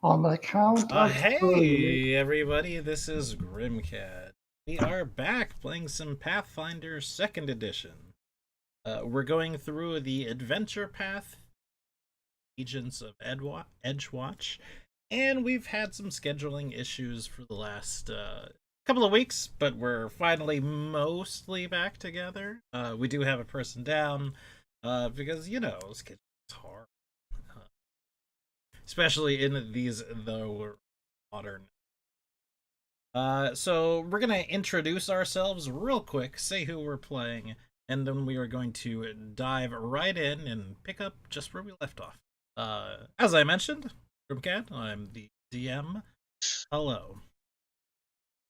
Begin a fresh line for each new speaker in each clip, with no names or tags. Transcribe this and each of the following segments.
On the count of three.
Hey everybody, this is Grimcat. We are back playing some Pathfinder 2nd Edition. We're going through the adventure path, Agents of Edgewatch, and we've had some scheduling issues for the last couple of weeks, but we're finally mostly back together. We do have a person down, because, scheduling is hard. Especially in these though modern. So we're gonna introduce ourselves real quick, say who we're playing, and then we are going to dive right in and pick up just where we left off. As I mentioned, Grimcat, I'm the DM. Hello.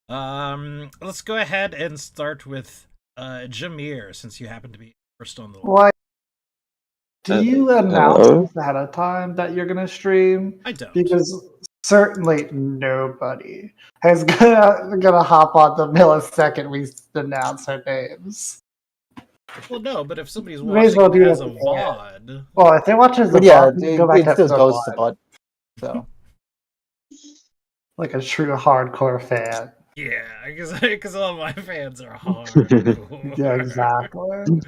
Let's go ahead and start with Jameer, since you happen to be first on the list.
What? Do you announce
Hello?
ahead of time that you're gonna stream?
I don't.
Because certainly nobody is gonna hop on the millisecond we announce our names.
Well, no, but if somebody's
May as
watching
well do
as
it
a
at the end.
VOD,
Well, if they watch as a
But yeah,
bot, we can go back
it
to
still
episode
goes
one,
to pod. So
like a true hardcore fan.
yeah, because all my fans are hard.
Yeah, exactly.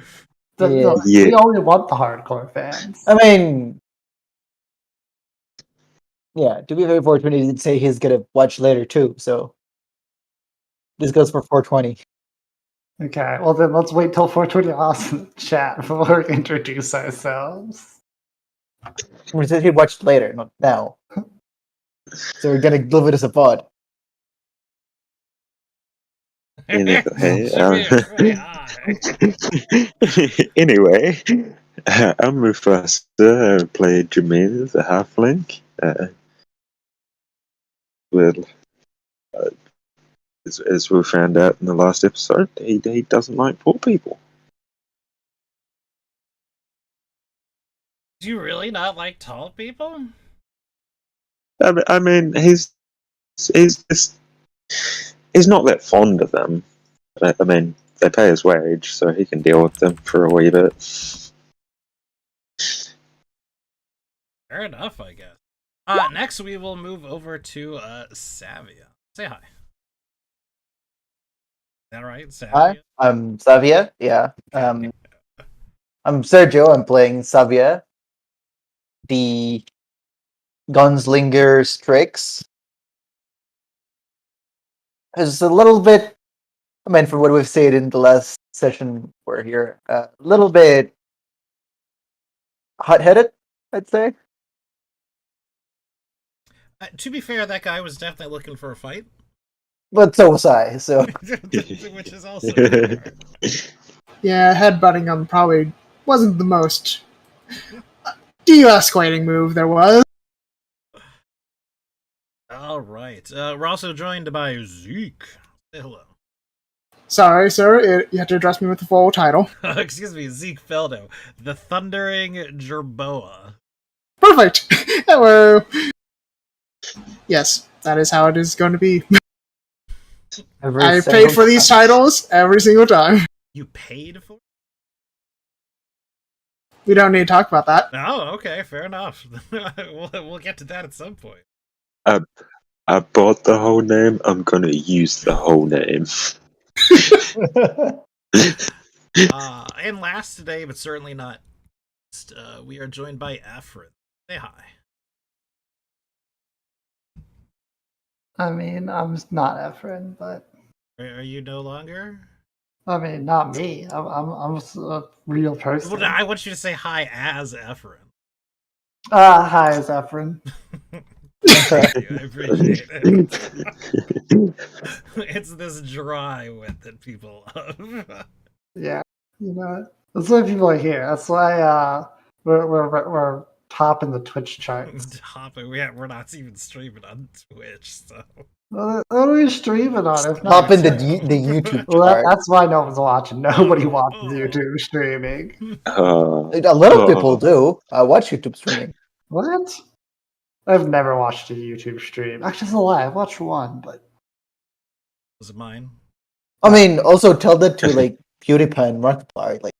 Yeah.
We only want the hardcore fans.
I mean, yeah, to be very fortunate, he did say he's gonna watch later too. So this goes for 420.
Okay, well then let's wait till 420 awesome chat before we introduce ourselves.
We said he watched later, not now. So we're gonna live it as a pod.
Anyway,
Anyway, I'm Mufasa. I played Jameer, the halfling. As we found out in the last episode, he doesn't like poor people.
do you really not like tall people?
I mean, he's just he's not that fond of them. I mean, they pay his wage, so he can deal with them for a wee bit.
Fair enough, I guess. Next we will move over to Savia. Say hi. Is that right, Savia?
Hi, I'm Savia. Yeah. I'm Sergio. I'm playing Savia, the gunslinger Strix. It's a little bit. I mean, for what we've said in the last session, we're here a little bit hot-headed, I'd say.
To be fair, that guy was definitely looking for a fight,
But so was I. So
which is also fair.
Yeah, headbutting him probably wasn't the most de-escalating move there was.
All right. We're also joined by Zeke. Say hello.
Sorry, sir, you have to address me with the full title.
Excuse me, Zeke Feldo, the Thundering Jerboa.
Perfect! Hello! Yes, that is how it is going to be. I paid for these titles every single time.
You paid for?
We don't need to talk about that.
Oh, okay, fair enough. we'll get to that at some point.
I bought the whole name. I'm gonna use the whole name.
And last today, but certainly not least, we are joined by Afrin. Say hi.
I mean, I'm not Efren, but
Are you no longer?
I mean, not me. I'm a real person.
Well, I want you to say hi as Efren.
Hi, it's Efren.
Thank you, I appreciate it. It's this dry wit that people love.
Yeah, you know, that's why people are here. That's why we're top in the Twitch charts.
We're not even streaming on Twitch, so.
What are we streaming on? If not
top in the YouTube
well,
chart.
that's why no one's watching. Nobody watches YouTube streaming.
A lot of people do. I watch YouTube streaming.
What? I've never watched a YouTube stream. Actually, it's a lie. I've watched one, but
Was it mine?
I mean, also tell that to like PewDiePie and Markiplier. Like,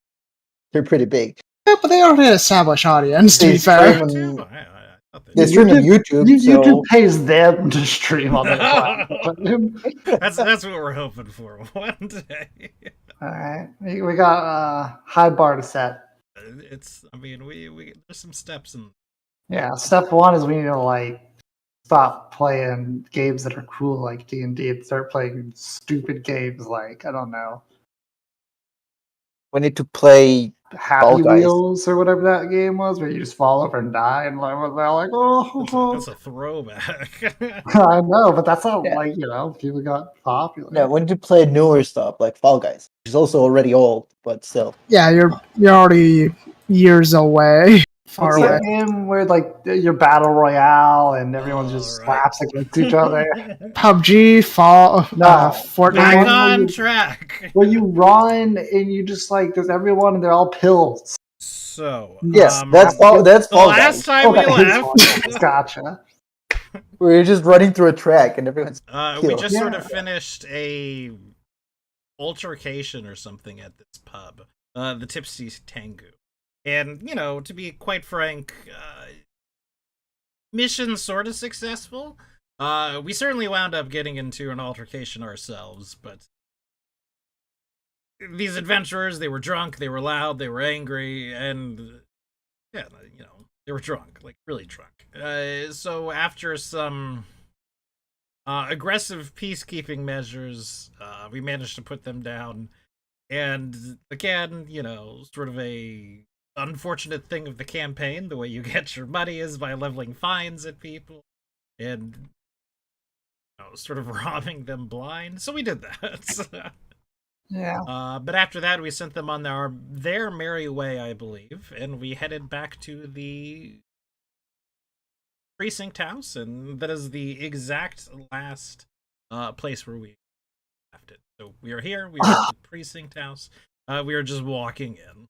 they're pretty big.
Yeah, but they already had an established audience, to be fair.
I thought they
They stream on YouTube, so
YouTube pays them to stream on their platform.
That's what we're hoping for one day.
All right, we got a high bar to set.
I mean, we there's some steps in.
Yeah, step one is we need to like stop playing games that are cool like D&D and start playing stupid games like, I don't know,
we need to play
Happy
Guys.
Wheels or whatever that game was, where you just fall over and die, and like, they're like,
That's a throwback.
I know, but that's how
Yeah.
like people got popular.
Yeah, we need to play newer stuff like Fall Guys, which is also already old, but still.
Yeah, you're already years away, far
What's
away.
that game where like your battle royale and everyone just
right.
slaps against each other?
PUBG, Fortnite.
Back
one
on
where you-
track.
Where you run and you just like there's everyone and they're all pills.
So
Yes,
um,
that's Fall
the
Guys.
last time we
Okay,
left.
gotcha.
We're just running through a track and everyone's
We
killed.
just sort
Yeah.
of finished a altercation or something at this pub, the Tipsy Tango, and to be quite frank, mission sort of successful. We certainly wound up getting into an altercation ourselves, but these adventurers, they were drunk, they were loud, they were angry, and yeah, they were drunk, like really drunk. So after some aggressive peacekeeping measures, we managed to put them down. And again, sort of a unfortunate thing of the campaign, the way you get your money is by leveling fines at people and sort of robbing them blind. So we did that.
Yeah.
But after that, we sent them on their merry way, I believe, and we headed back to the precinct house, and that is the exact last place where we left it. So we are here. We are at the precinct house. We are just walking in.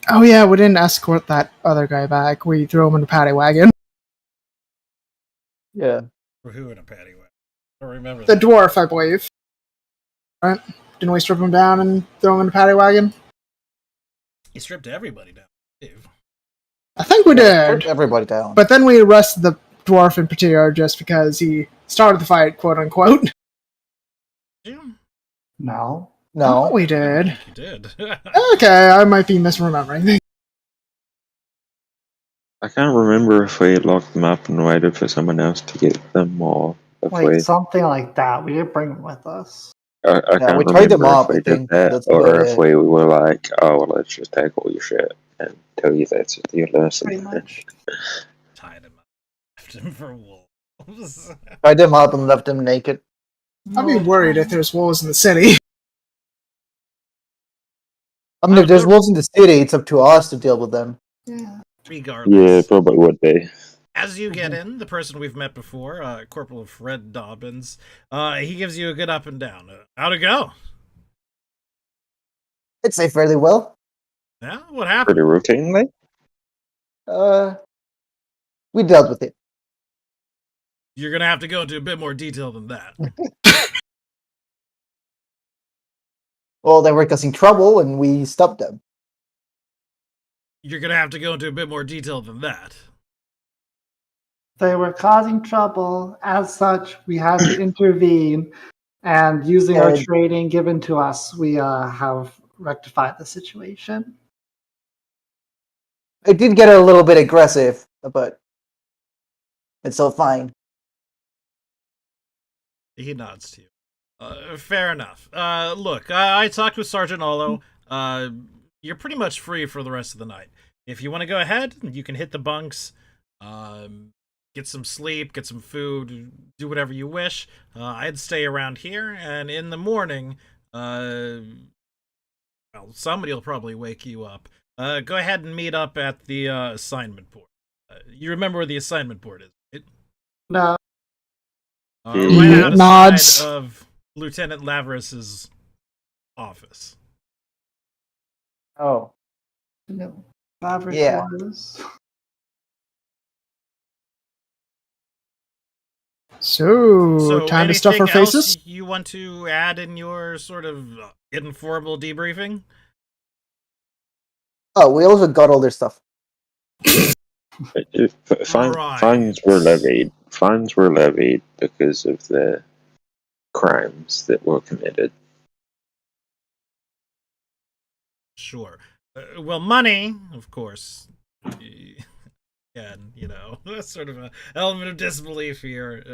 Oh yeah, we didn't escort that other guy back. We threw him in a paddy wagon.
Yeah.
For who in a paddy wagon? I don't remember
The
that.
dwarf, I believe. Right? Didn't we strip him down and throw him in a paddy wagon?
He stripped everybody down. Dave.
I think we
Put
did.
everybody down.
But then we arrested the dwarf in particular just because he started the fight, quote unquote.
Did you?
No.
Oh,
No.
we
I
did.
think you did.
Okay, I might be misremembering.
I can't remember if we locked them up and waited for someone else to get them, or if
Like
we.
something like that. We didn't bring them with us.
I can't
we tied them
remember
up,
if we
I
did
think.
that,
That's
or
about
if
it.
we were like, oh, well, let's just take all your shit and tell you that's your lesson.
Pretty much.
Tied him up. Left him for wolves.
Tied them up and left them naked.
I'd be worried if there's wolves in the city.
I mean, if there's wolves in the city, it's up to us to deal with them.
Yeah.
Regardless.
Yeah, it probably would be.
As you get in, the person we've met before, Corporal Fred Dobbins, he gives you a good up and down. How'd it go?
I'd say fairly well.
Yeah, what happened?
Pretty routinely.
We dealt with it.
You're gonna have to go into a bit more detail than that.
Well, they were causing trouble, and we stopped them.
You're gonna have to go into a bit more detail than that.
They were causing trouble. As such, we had to intervene, and using our
And-
training given to us, we have rectified the situation.
It did get a little bit aggressive, but it's all fine.
He nods to you. Fair enough. Look, I talked with Sergeant Olo. You're pretty much free for the rest of the night. If you want to go ahead, you can hit the bunks, get some sleep, get some food, do whatever you wish. I'd stay around here, and in the morning, well, somebody will probably wake you up. Go ahead and meet up at the assignment board. You remember where the assignment board is, right?
No.
Right outside
Nods.
of Lieutenant Laveris's office.
Oh.
No. Average
Yeah.
was.
So, time to stuff our
anything else
faces?
you want to add in your sort of informal debriefing?
Oh, we also got all their stuff.
Fines were levied. Fines were levied because of the crimes that were committed.
Sure. Well, money, of course. And, that's sort of an element of disbelief here.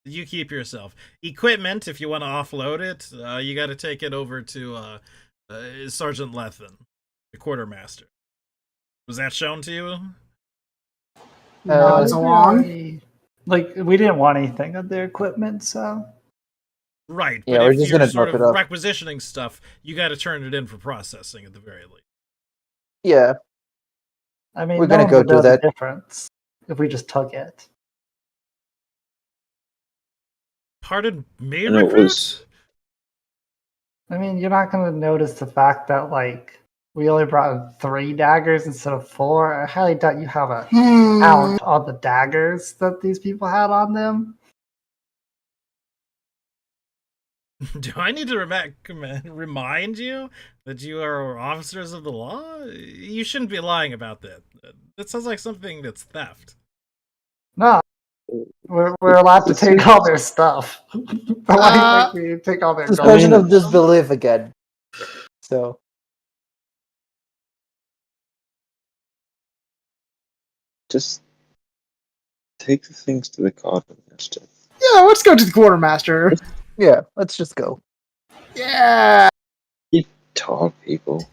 You keep yourself. Equipment, if you want to offload it, you got to take it over to Sergeant Lethen, the quartermaster. Was that shown to you?
Nods along.
We didn't want anything of their equipment, so.
Right,
Yeah,
but
we're
if
just
you're
gonna
sort
drop
of
it off.
requisitioning stuff, you got to turn it in for processing at the very least.
Yeah.
I mean,
We're gonna go do that.
The difference if we just took it.
Pardon me,
And it
recruit?
was
I mean, you're not going to notice the fact that, we only brought in 3 daggers instead of 4. I highly doubt you have a count on the daggers that these people had on them.
Do I need to remind you that you are officers of the law? You shouldn't be lying about that. That sounds like something that's theft.
No, we're allowed to take all their stuff. We take all their
Suspension
gold.
of disbelief again. So
just take the things to the quartermaster.
Yeah, let's go to the quartermaster.
yeah, let's just go.
Yeah.
You talk, people.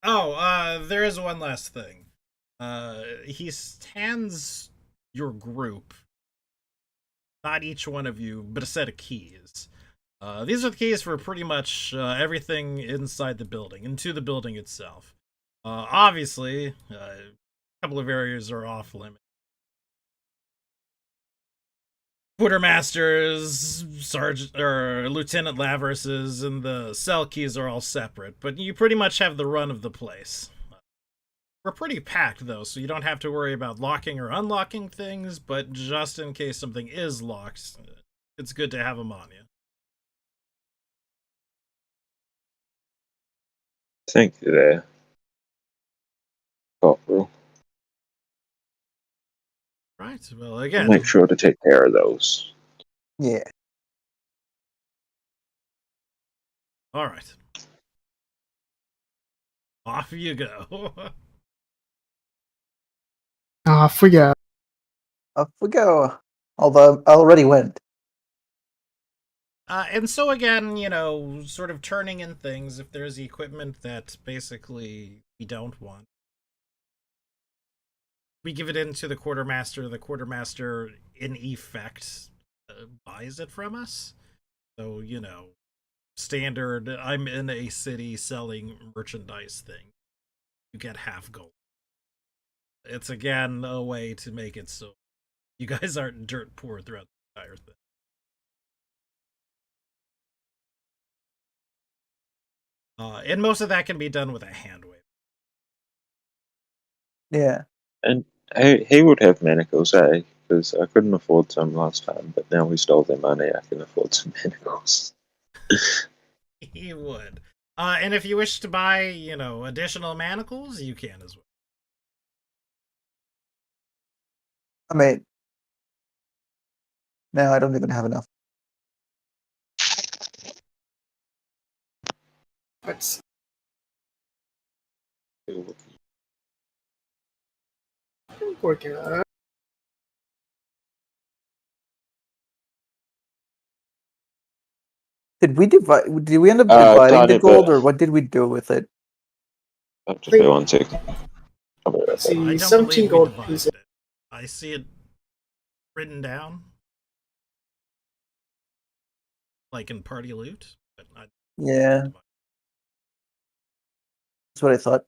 Oh, there is one last thing. He hands your group, not each one of you, but a set of keys. These are the keys for pretty much everything inside the building, into the building itself. Obviously, a couple of areas are off limits. Quartermasters, Sergeant or Lieutenant Lavers's, and the cell keys are all separate, but you pretty much have the run of the place. We're pretty packed though, so you don't have to worry about locking or unlocking things, but just in case something is locked, it's good to have them on you.
Thank you there, Corporal.
Right, well,
I'll
again,
make sure to take care of those.
Yeah.
alright. Off you go.
Off we go.
Off we go. Although I already went.
And so again, sort of turning in things, if there's equipment that basically we don't want, we give it into the quartermaster. The quartermaster, in effect, buys it from us. So, standard, I'm in a city selling merchandise thing. You get half gold. It's, again, a way to make it so you guys aren't dirt poor throughout the entire thing. And most of that can be done with a hand wave.
Yeah.
And he would have manacles, eh? Because I couldn't afford some last time, but now we stole their money, I can afford some manacles.
He would. And if you wish to buy, additional manacles, you can as well.
I mean, no, I don't even have enough.
Let's work it out.
Did we divide? Did we end up dividing the gold, or what did we do with it?
Just be 1 second.
Let's
I
see,
don't
17
believe we
gold
divided
pieces.
it. I see it written down, like in party loot. But
Yeah, that's what I thought.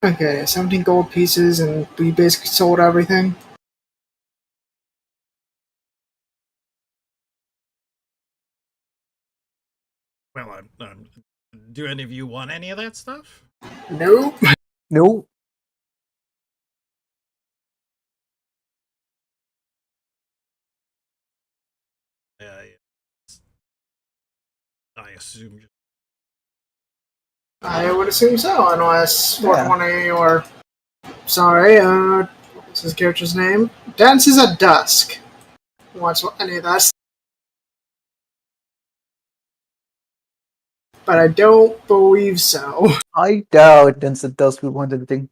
Okay, 17 gold pieces, and we basically sold everything.
Well, do any of you want any of that stuff?
Nope.
No.
I assume.
I would assume so, unless
Yeah.
420 or... Sorry, what's his character's name? Dances at Dusk. What's any of that? But I don't believe so.
I doubt Dance at Dusk would want anything.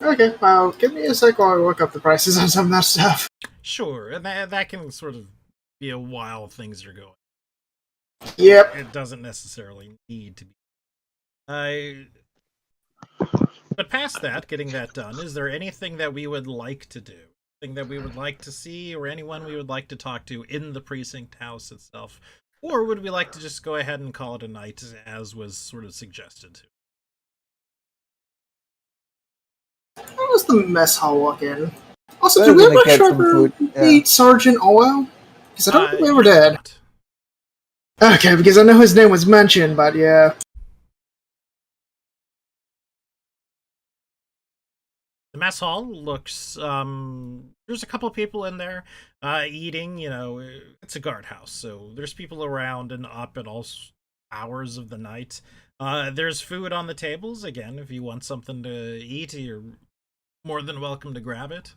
Okay, well, give me a sec while I look up the prices on some of that stuff.
Sure, and that can sort of be a while things are going.
Yep.
It doesn't necessarily need to be. But past that, getting that done, is there anything that we would like to do? Anything that we would like to see, or anyone we would like to talk to in the precinct house itself? Or would we like to just go ahead and call it a night, as was sort of suggested?
How was the mess hall looking? Also,
Better
did we
than
ever
get some
ever
food, yeah.
meet Sergeant Owell? Because I don't think we ever did.
Not.
Okay, because I know his name was mentioned, but yeah.
The mess hall looks, there's a couple people in there, eating, it's a guardhouse, so there's people around and up at all hours of the night. There's food on the tables, again, if you want something to eat, you're more than welcome to grab it.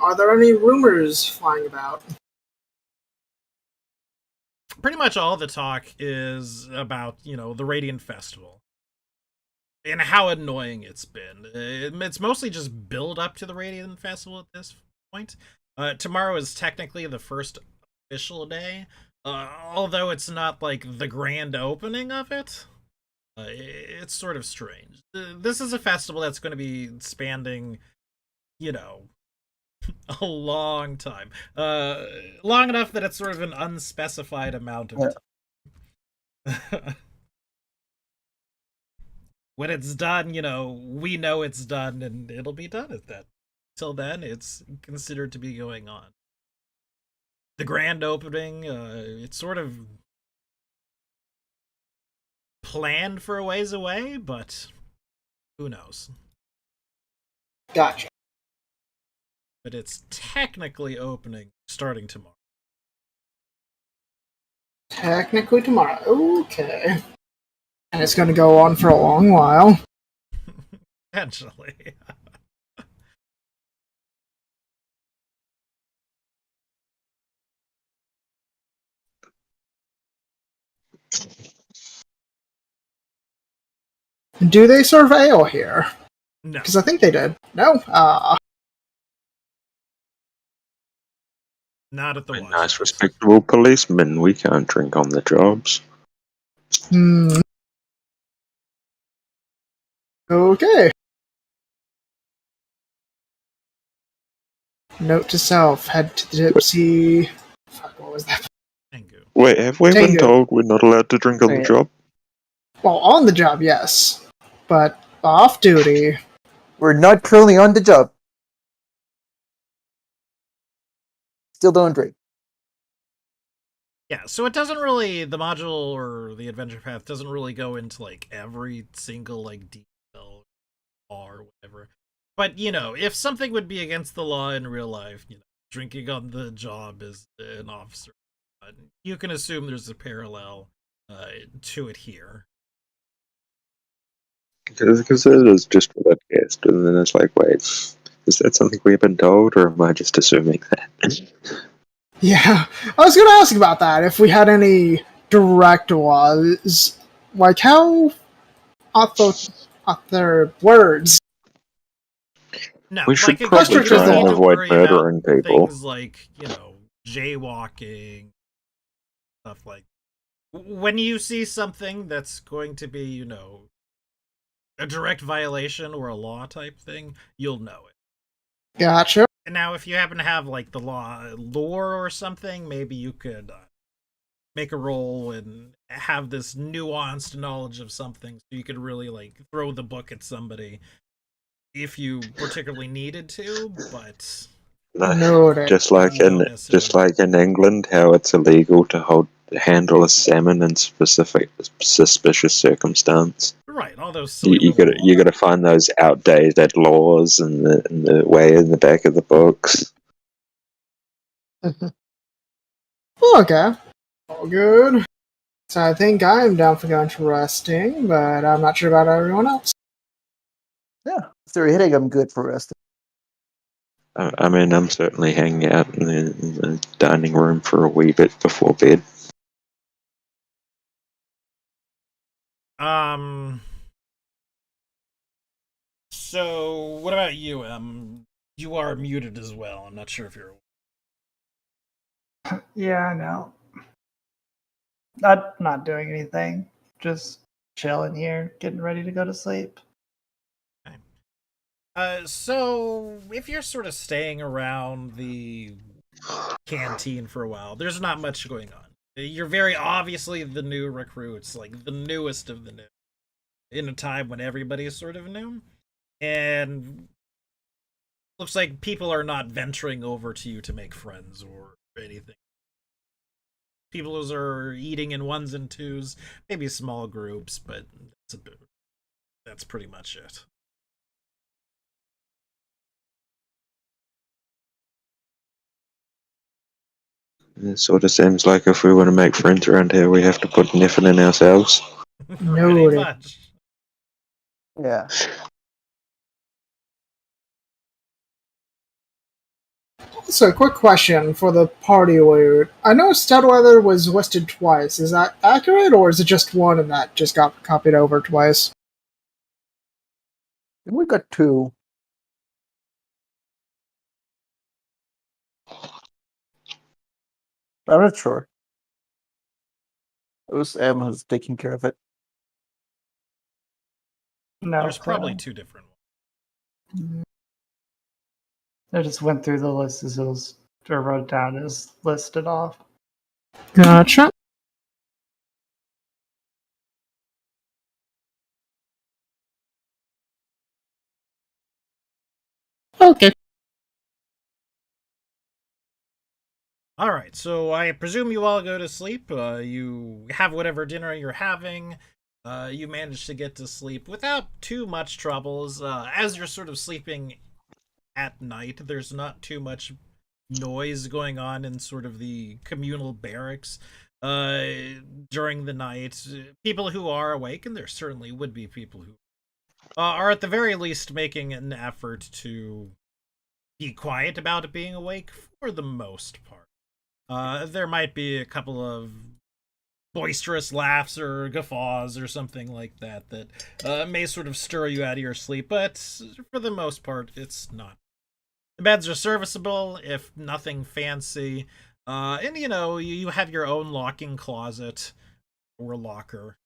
Are there any rumors flying about?
Pretty much all the talk is about, the Radiant Festival. And how annoying it's been. It's mostly just build up to the Radiant Festival at this point. Tomorrow is technically the first official day, although it's not like the grand opening of it. It's sort of strange. This is a festival that's going to be spanning, a long time. Long enough that it's sort of an unspecified amount of time. When it's done, we know it's done, and it'll be done at that. Till then, it's considered to be going on. The grand opening, it's sort of planned for a ways away, but who knows?
Gotcha.
But it's technically opening starting tomorrow.
Technically tomorrow. Okay. And it's going to go on for a long while.
Potentially.
Do they serve ale here?
No.
Because I think they did. No?
Not at the
We're
watch.
nice, respectable policemen. We can't drink on the jobs.
Okay. Note to self, head to the Gypsy... Fuck, what was that?
Tengu.
Wait, have we been
Tango.
told we're not allowed to drink on the
Yeah.
job?
Well, on the job, yes. But off duty...
We're not currently on the job. Still don't drink.
Yeah, so it doesn't really, the module or the adventure path doesn't really go into, every single, detail or whatever. But, if something would be against the law in real life, drinking on the job as an officer, you can assume there's a parallel to it here.
Because it is just what I guessed, and then it's like, wait, is that something we've been told, or am I just assuming that?
Yeah, I was going to ask about that, if we had any direct laws. Like, how... Other words.
No,
We should
again,
probably
you
try
don't
and
need to
avoid
worry
murdering
about
people.
things like, jaywalking, stuff like that. When you see something that's going to be, a direct violation or a law type thing, you'll know it.
Gotcha.
And now, if you happen to have, the lore or something, maybe you could make a roll and have this nuanced knowledge of something, so you could really, throw the book at somebody if you particularly needed to, but...
Noted.
Just like in England, how it's illegal to handle a salmon in suspicious circumstance.
Right, all those silly
You gotta find those outdated laws in the way in the back of the books.
Okay. All good. So I think I'm down for going to resting, but I'm not sure about everyone else.
Yeah, if they're hitting, I'm good for rest.
I mean, I'm certainly hanging out in the dining room for a wee bit before bed.
So what about you? You are muted as well. I'm not sure if you're.
Yeah, I know. Not doing anything. Just chilling here, getting ready to go to sleep.
So if you're sort of staying around the canteen for a while, there's not much going on. You're very obviously the new recruits, like the newest of the new, in a time when everybody is sort of new, and looks like people are not venturing over to you to make friends or anything. People are eating in ones and twos, maybe small groups, but that's pretty much it.
It sort of seems like if we want to make friends around here, we have to put an effort in ourselves.
Pretty
Noted.
much.
Yeah.
So, quick question for the party loot. I know Studweather was listed twice. Is that accurate, or is it just one and that just got copied over twice?
We got 2. I'm not sure. It was M who's taking care of it.
No,
There's probably 2 different ones.
I just went through the list as it was, or wrote down as listed off.
Gotcha. Okay.
All right, so I presume you all go to sleep. You have whatever dinner you're having. You manage to get to sleep without too much troubles. As you're sort of sleeping at night, there's not too much noise going on in sort of the communal barracks uh, during the night. People who are awake, and there certainly would be people who are at the very least making an effort to be quiet about it being awake for the most part. There might be a couple of boisterous laughs or guffaws or something like that that may sort of stir you out of your sleep, but for the most part, it's not. The beds are serviceable, if nothing fancy, and you have your own locking closet or locker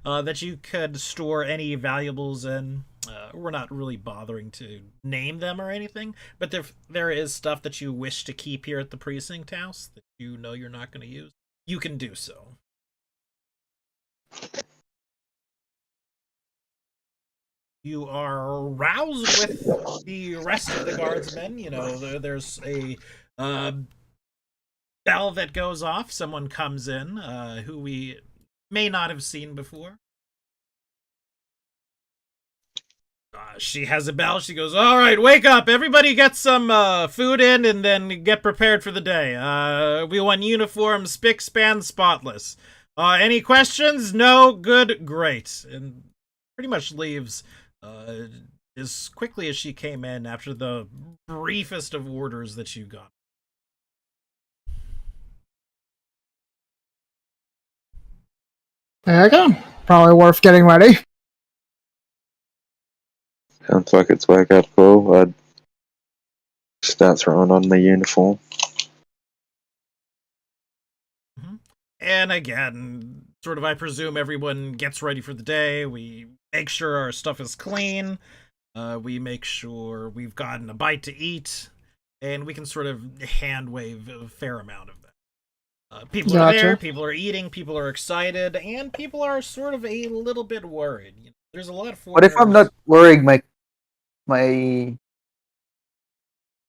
that you could store any valuables in. We're not really bothering to name them or anything, but if there is stuff that you wish to keep here at the precinct house that you know you're not going to use, you can do so. You are roused with the rest of the guardsmen. There's a bell that goes off. Someone comes in who we may not have seen before. She has a bell. She goes, all right, wake up. Everybody get some food in and then get prepared for the day. We want uniforms, spick, span, spotless. Any questions? No? Good? Great. And pretty much leaves as quickly as she came in after the briefest of orders that you got.
There you go. Probably worth getting ready.
Sounds like it's wake up call. I'd start throwing on my uniform.
And again, sort of, I presume everyone gets ready for the day. We make sure our stuff is clean. We make sure we've gotten a bite to eat, and we can sort of hand wave a fair amount of that. People are there, people are eating, people are excited, and people are sort of a little bit worried. There's a lot of
What if I'm not wearing my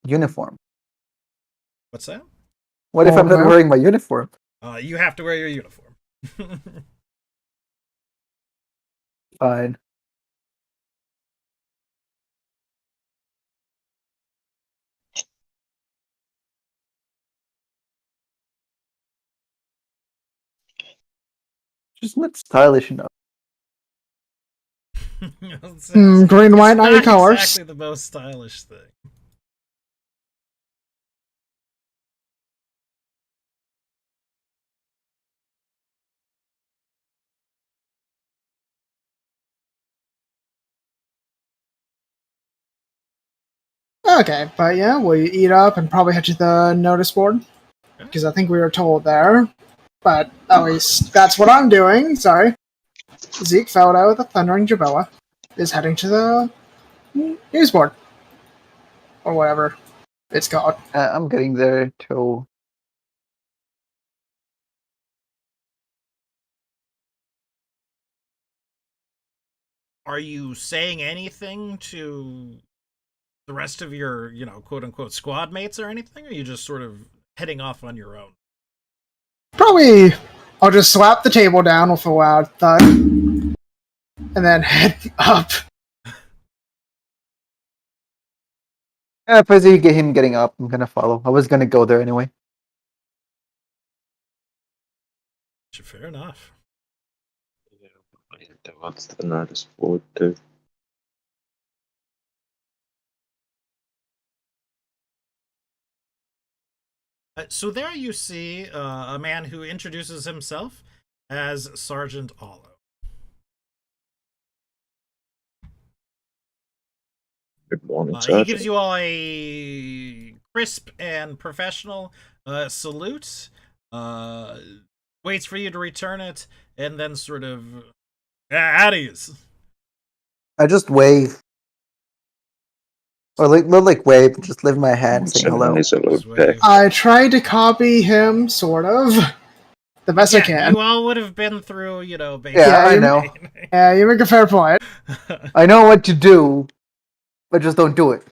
uniform?
What's that?
What if I'm not wearing my uniform?
You have to wear your uniform.
Fine. Just not stylish enough.
Green, white,
It's
not your
not
colors.
exactly the most stylish thing.
Okay, but yeah, will you eat up and probably head to the notice board? Because I think we were told there. But at least that's what I'm doing. Sorry. Zeke followed out with a thundering Jabella. Is heading to the news board. Or whatever it's called.
I'm getting there too.
Are you saying anything to the rest of your, quote unquote squad mates or anything? Or are you just sort of heading off on your own?
Probably I'll just slap the table down with a loud thud. And then head up.
If I see him getting up, I'm gonna follow. I was gonna go there anyway.
Fair enough.
Yeah, I head towards the notice board too.
So there you see a man who introduces himself as Sergeant Olive.
Good morning,
He
Sergeant.
gives you all a crisp and professional salute, waits for you to return it, and then sort of at ease.
I just wave. Or not like wave, just lift my hand saying hello.
Nice little
Just
bit.
wave.
I tried to copy him, sort of. The best I can.
You all would have been through, basic.
Yeah, I
you-
know.
Yeah, you make a fair point.
I know what to do, but just don't do it.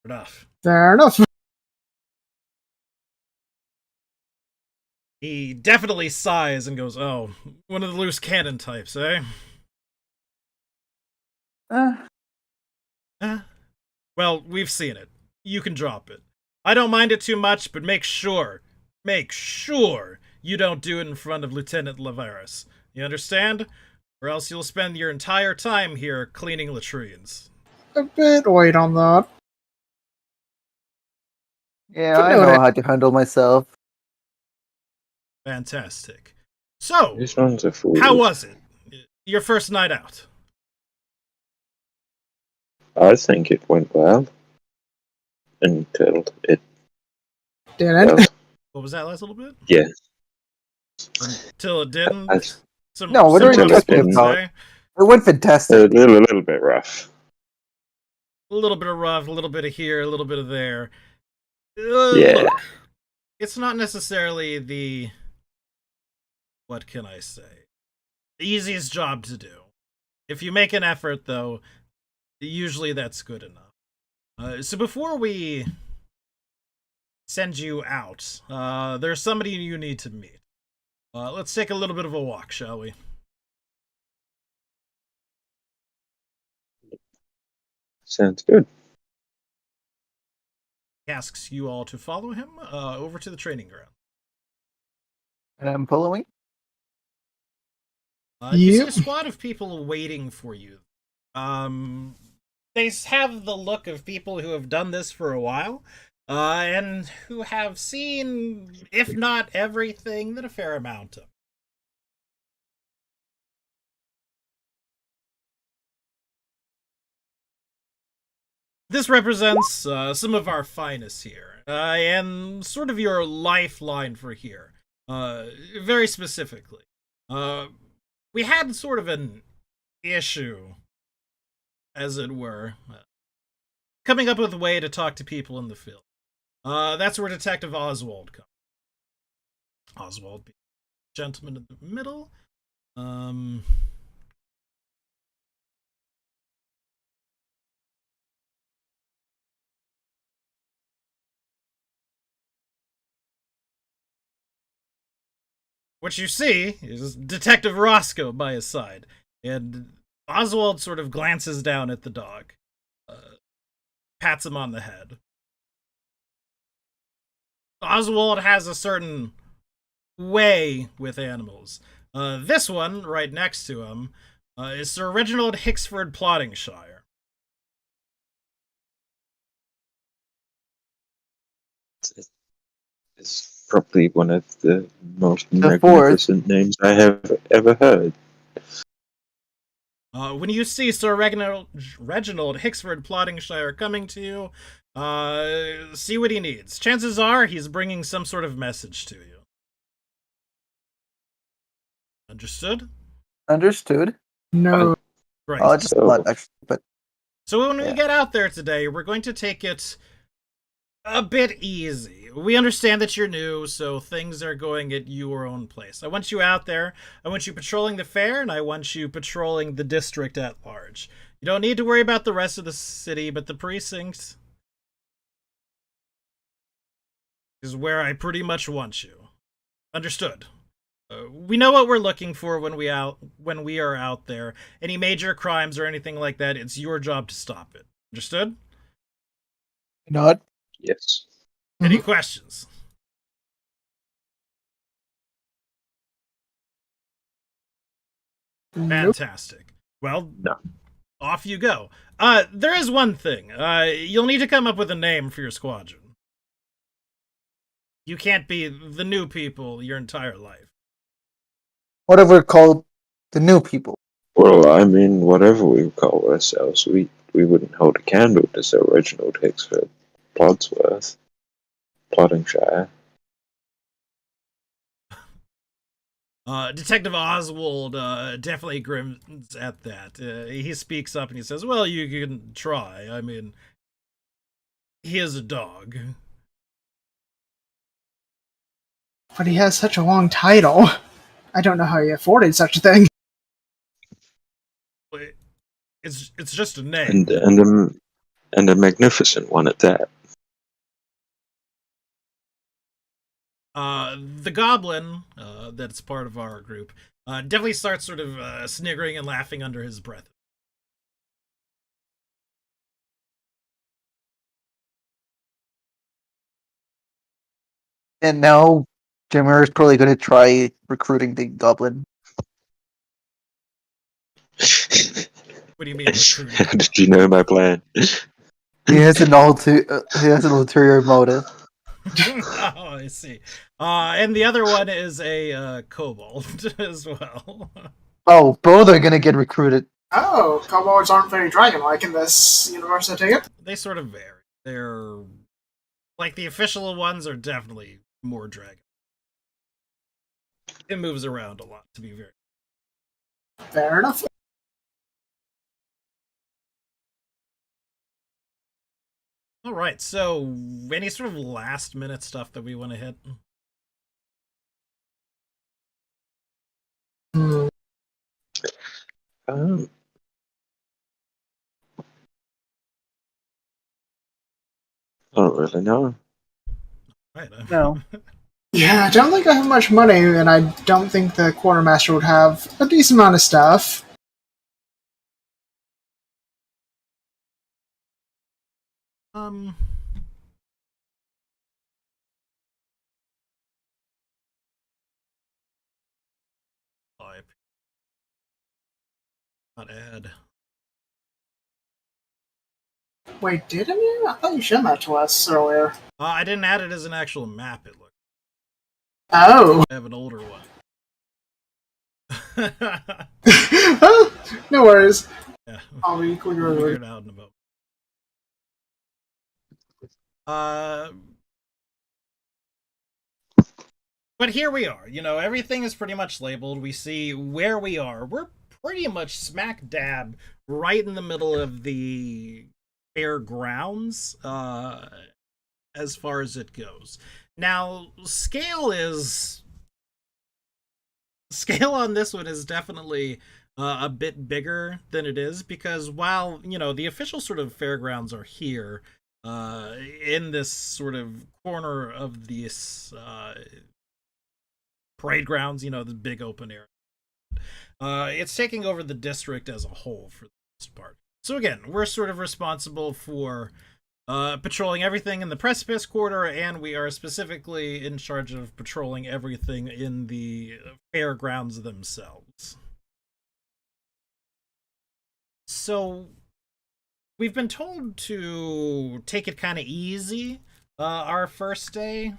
Enough.
Fair enough.
He definitely sighs and goes, "Oh, one of the loose cannon types, eh?" Well, we've seen it. You can drop it. I don't mind it too much, but make sure you don't do it in front of Lieutenant Lavaris. You understand? Or else you'll spend your entire time here cleaning latrines.
A bit wait on that.
Yeah, I know how to handle myself.
Fantastic. So,
This one's a fool.
how was it? Your first night out?
I think it went well. Until it
Didn't.
well,
What was that last little bit?
yeah.
Until it didn't?
No, what
are you
rough
talking
spots,
about?
eh?
It went
A
fantastic.
little bit rough.
A little bit of rough, a little bit of here, a little bit of there.
Yeah.
Look, it's not necessarily the, what can I say, the easiest job to do. If you make an effort, though, usually that's good enough. So before we send you out, there's somebody you need to meet. Let's take a little bit of a walk, shall we?
Sounds good.
He asks you all to follow him over to the training ground.
And I'm following.
You see
Yep.
a squad of people waiting for you. They have the look of people who have done this for a while, and who have seen, if not everything, then a fair amount of. This represents some of our finest here, and sort of your lifeline for here, very specifically. We had sort of an issue, as it were, coming up with a way to talk to people in the field. That's where Detective Oswald comes. Oswald, the gentleman in the middle. What you see is Detective Roscoe by his side, and Oswald sort of glances down at the dog, pats him on the head. Oswald has a certain way with animals. This one, right next to him, is Sir Reginald Hicksford Plottingshire.
It's probably one of the most
The fourth.
magnificent names I have ever heard.
When you see Sir Reginald Hicksford Plottingshire coming to you, see what he needs. Chances are he's bringing some sort of message to you. Understood?
Understood.
No.
Right.
Oh, just blood, actually, but
So when we
yeah.
get out there today, we're going to take it a bit easy. We understand that you're new, so things are going at your own pace. I want you out there. I want you patrolling the fair, and I want you patrolling the district at large. You don't need to worry about the rest of the city, but the precinct is where I pretty much want you. Understood. We know what we're looking for when we are out there. Any major crimes or anything like that, it's your job to stop it. Understood?
not.
Yes.
Any questions?
Nope.
Fantastic. Well,
No.
off you go. There is one thing. You'll need to come up with a name for your squadron. You can't be the new people your entire life.
Whatever called the new people.
Well, I mean, whatever we call ourselves, we wouldn't hold a candle to Sir Reginald Hicksford Plodsworth. Plottingshire.
Detective Oswald definitely grins at that. He speaks up and he says, well, you can try. I mean, he is a dog.
But he has such a long title. I don't know how he afforded such a thing.
It's just a name.
And a magnificent one at that.
The goblin, that's part of our group, definitely starts sort of sniggering and laughing under his breath.
And now Jimmer is probably going to try recruiting the goblin.
What do you mean recruiting?
How did you know my plan?
He has an ulterior motive.
Oh, I see. And the other one is a kobold as well.
Oh, both are going to get recruited.
Oh, kobolds aren't very dragon-like in this universe, I take it?
They sort of vary. They're like the official ones are definitely more dragon. It moves around a lot, to be very.
Fair enough.
All right. So, any sort of last-minute stuff that we want to hit?
Um, I don't really know.
Right.
No.
Yeah, I don't think I have much money, and I don't think the quartermaster would have a decent amount of stuff.
Not add.
Wait, didn't you? I thought you showed that to us earlier.
I didn't add it as an actual map. It looked.
Oh.
I have an older one.
No worries.
Yeah.
I'll be quick.
We'll figure it out in a moment. But here we are. You know, everything is pretty much labeled. We see where we are. We're pretty much smack dab right in the middle of the fairgrounds, as far as it goes. Now, scale on this one is definitely a bit bigger than it is, because while, you know, the official sort of fairgrounds are here, in this sort of corner of this parade grounds, you know, the big open area. It's taking over the district as a whole for the most part. So again, we're sort of responsible for patrolling everything in the Precipice Quarter, and we are specifically in charge of patrolling everything in the fairgrounds themselves. So, we've been told to take it kind of easy our first day.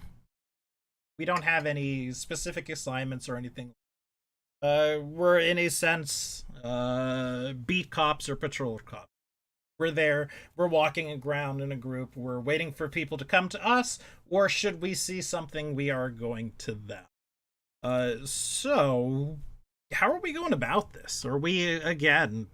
We don't have any specific assignments or anything. We're, in a sense, beat cops or patrol cops. We're there, we're walking around in a group, we're waiting for people to come to us, or should we see something, we are going to them. So, how are we going about this? Are we, again,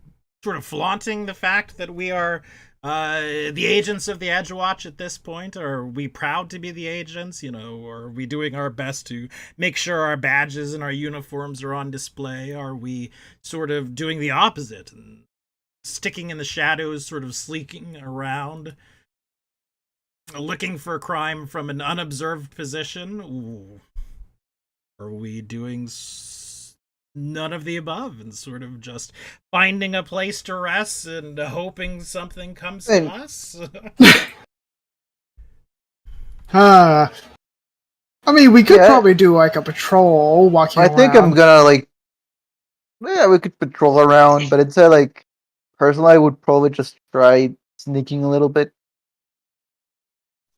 sort of flaunting the fact that we are the agents of the Edgewatch at this point? Are we proud to be the agents? You know, are we doing our best to make sure our badges and our uniforms are on display? Are we sort of doing the opposite and sticking in the shadows, sort of sneaking around, looking for crime from an unobserved position? Ooh. Are we doing none of the above and sort of just finding a place to rest and hoping something comes to us?
I mean, we could probably do like a patrol walking around.
I think I'm gonna we could patrol around, but it's personally, I would probably just try sneaking a little bit.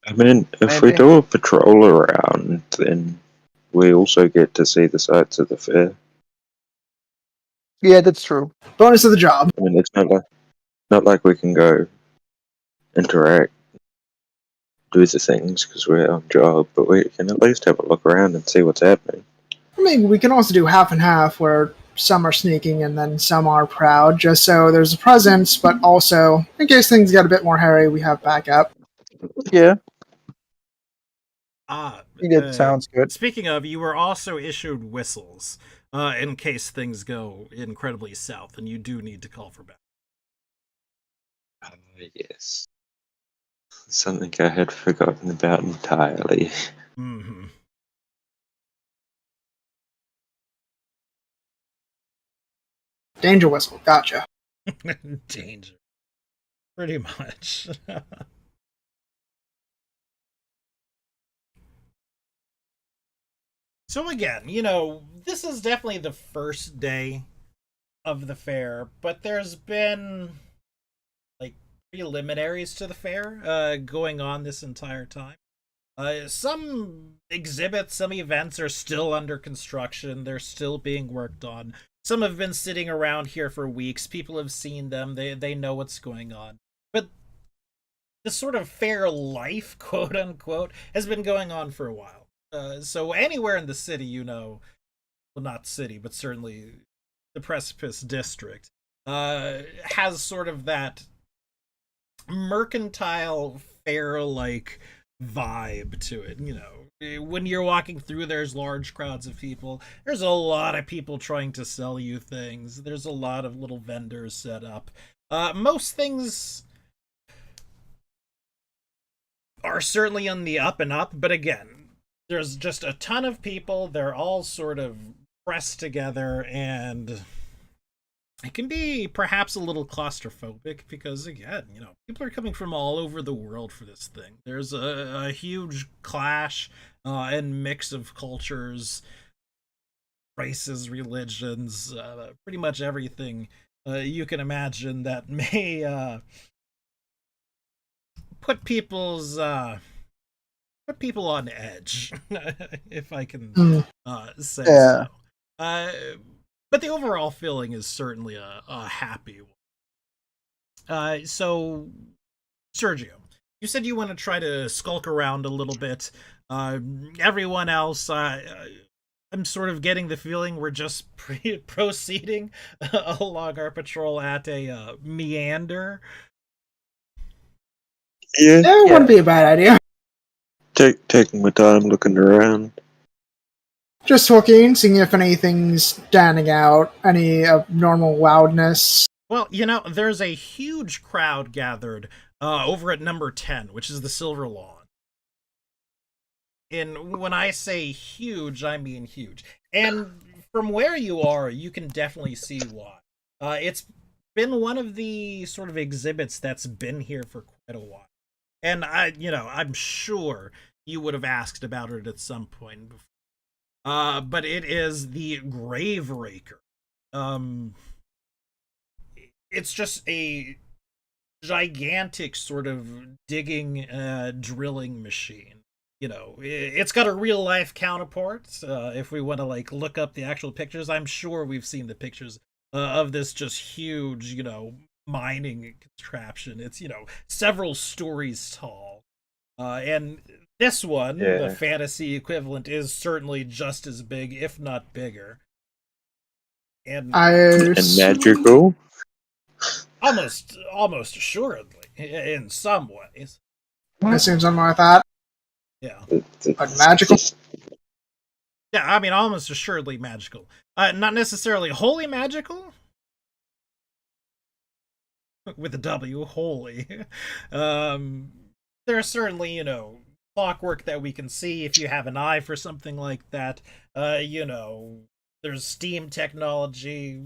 I mean, if we do a patrol around, then we also get to see the sights of the fair.
Yeah, that's true.
Bonus of the job.
I mean, it's not like we can go interact, do the things because we're on job, but we can at least have a look around and see what's happening.
I mean, we can also do half and half, where some are sneaking and then some are proud, just so there's a presence, but also, in case things get a bit more hairy, we have backup.
Yeah. I think that sounds good.
Speaking of, you were also issued whistles in case things go incredibly south, and you do need to call for backup.
Yes. Something I had forgotten about entirely.
Mm-hmm.
Danger whistle, gotcha.
Danger. Pretty much. So again, you know, this is definitely the first day of the fair, but there's been preliminaries to the fair going on this entire time. Some exhibits, some events are still under construction. They're still being worked on. Some have been sitting around here for weeks. People have seen them. They know what's going on. But this sort of fair life, quote unquote, has been going on for a while. So anywhere in the city, you know, well, not city, but certainly the Precipice District, has sort of that mercantile fair-like vibe to it. You know, when you're walking through, there's large crowds of people. There's a lot of people trying to sell you things. There's a lot of little vendors set up. Most things are certainly on the up and up, but again, there's just a ton of people. They're all sort of pressed together, and it can be perhaps a little claustrophobic because, again, you know, people are coming from all over the world for this thing. There's a huge clash and mix of cultures, races, religions, pretty much everything you can imagine that may put people on edge, if I can say so. But the overall feeling is certainly a happy one. So, Sergio, you said you want to try to skulk around a little bit. Everyone else, I'm sort of getting the feeling we're just proceeding along our patrol at a meander.
Yeah,
It wouldn't be a bad idea.
Taking my time looking around.
Just looking, seeing if anything's standing out, any abnormal loudness.
Well, you know, there's a huge crowd gathered over at number 10, which is the Silver Lawn. And when I say huge, I mean huge. And from where you are, you can definitely see why. It's been one of the sort of exhibits that's been here for quite a while. And I'm sure you would have asked about it at some point before. But it is the Grave Raker. It's just a gigantic sort of digging, drilling machine. It's got a real life counterpart. If we want to look up the actual pictures, I'm sure we've seen the pictures of this just huge, mining contraption. It's several stories tall, and this one, the
Yeah.
fantasy equivalent, is certainly just as big, if not bigger. And
And magical.
almost assuredly, in some ways.
I assume something like that.
Yeah.
But magical?
Yeah, I mean, almost assuredly magical. Not necessarily wholly magical. With a W, holy. There's certainly, clockwork that we can see if you have an eye for something like that. There's steam technology.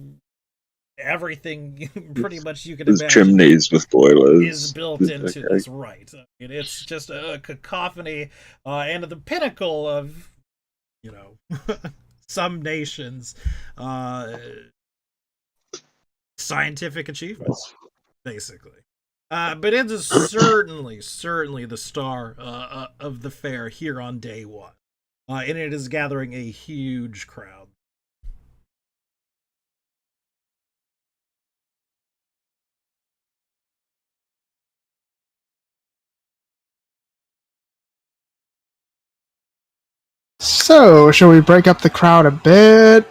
Everything pretty much you can
There's
imagine
chimneys with boilers.
is built into this, right? It's just a cacophony, and the pinnacle of, some nations' scientific achievements, basically. But it is certainly the star of the fair here on day one, and it is gathering a huge crowd.
So, shall we break up the crowd a bit?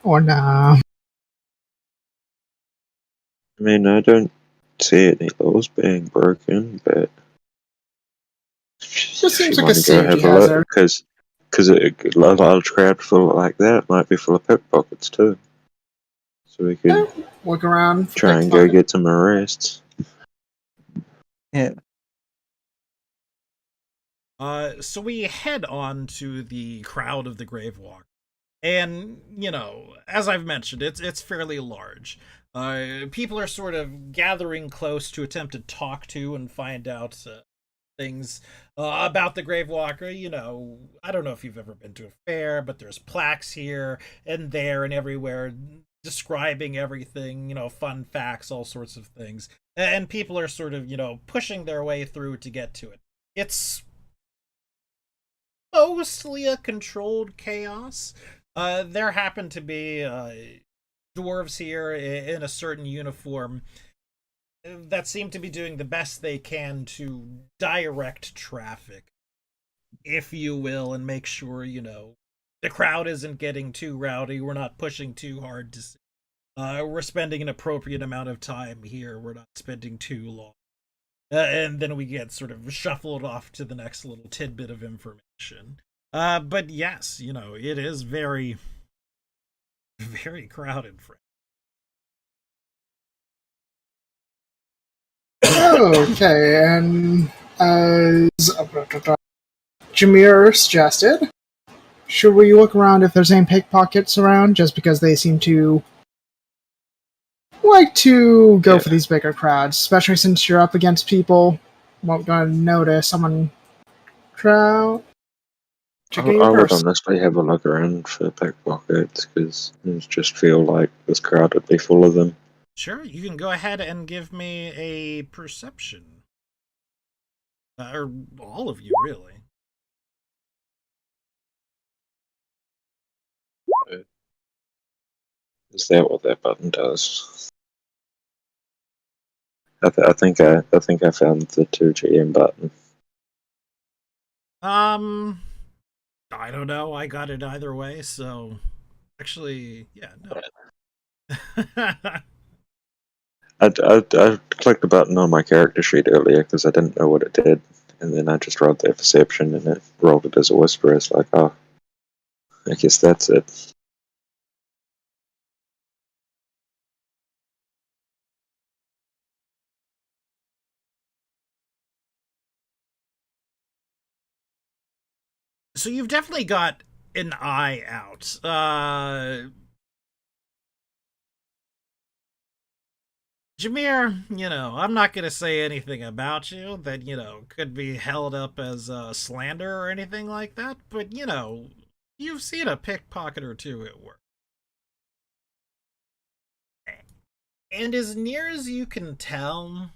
Or nah?
I mean, I don't see any laws being broken, but
Just seems
if you
like a
want to go
safety
have a look,
hazard.
because a large crowd full like that might be full of pickpockets too. So we could
Look around. For
try and go
pickpocket.
get some arrests.
Yeah.
So we head on to the crowd of the Gravewalk. And, as I've mentioned, it's fairly large. People are sort of gathering close to attempt to talk to and find out things about the Gravewalker. I don't know if you've ever been to a fair, but there's plaques here and there and everywhere describing everything, fun facts, all sorts of things. And people are sort of, pushing their way through to get to it. It's mostly a controlled chaos. There happen to be dwarves here in a certain uniform that seem to be doing the best they can to direct traffic, if you will, and make sure, the crowd isn't getting too rowdy. We're not pushing too hard to see. We're spending an appropriate amount of time here. We're not spending too long. And then we get sort of shuffled off to the next little tidbit of information. But yes, it is very, very crowded, Frank.
Okay, and as Jameer suggested, should we look around if there's any pickpockets around, just because they seem to like to go for these bigger crowds, especially since you're up against people won't gonna notice someone crowd
I
checking your
would
purse.
honestly have a look around for pickpockets because I just feel like this crowd would be full of them.
Sure, you can go ahead and give me a perception. Or all of you, really.
Is that what that button does? I think I found the 2GM button.
I don't know. I got it either way, so actually, yeah, no.
I clicked the button on my character sheet earlier because I didn't know what it did, and then I just rolled that perception and it rolled it as a whisper. It's like, oh, I guess that's it.
So you've definitely got an eye out. Jameer, I'm not going to say anything about you that, could be held up as slander or anything like that, but, you've seen a pickpocket or two at work. And as near as you can tell,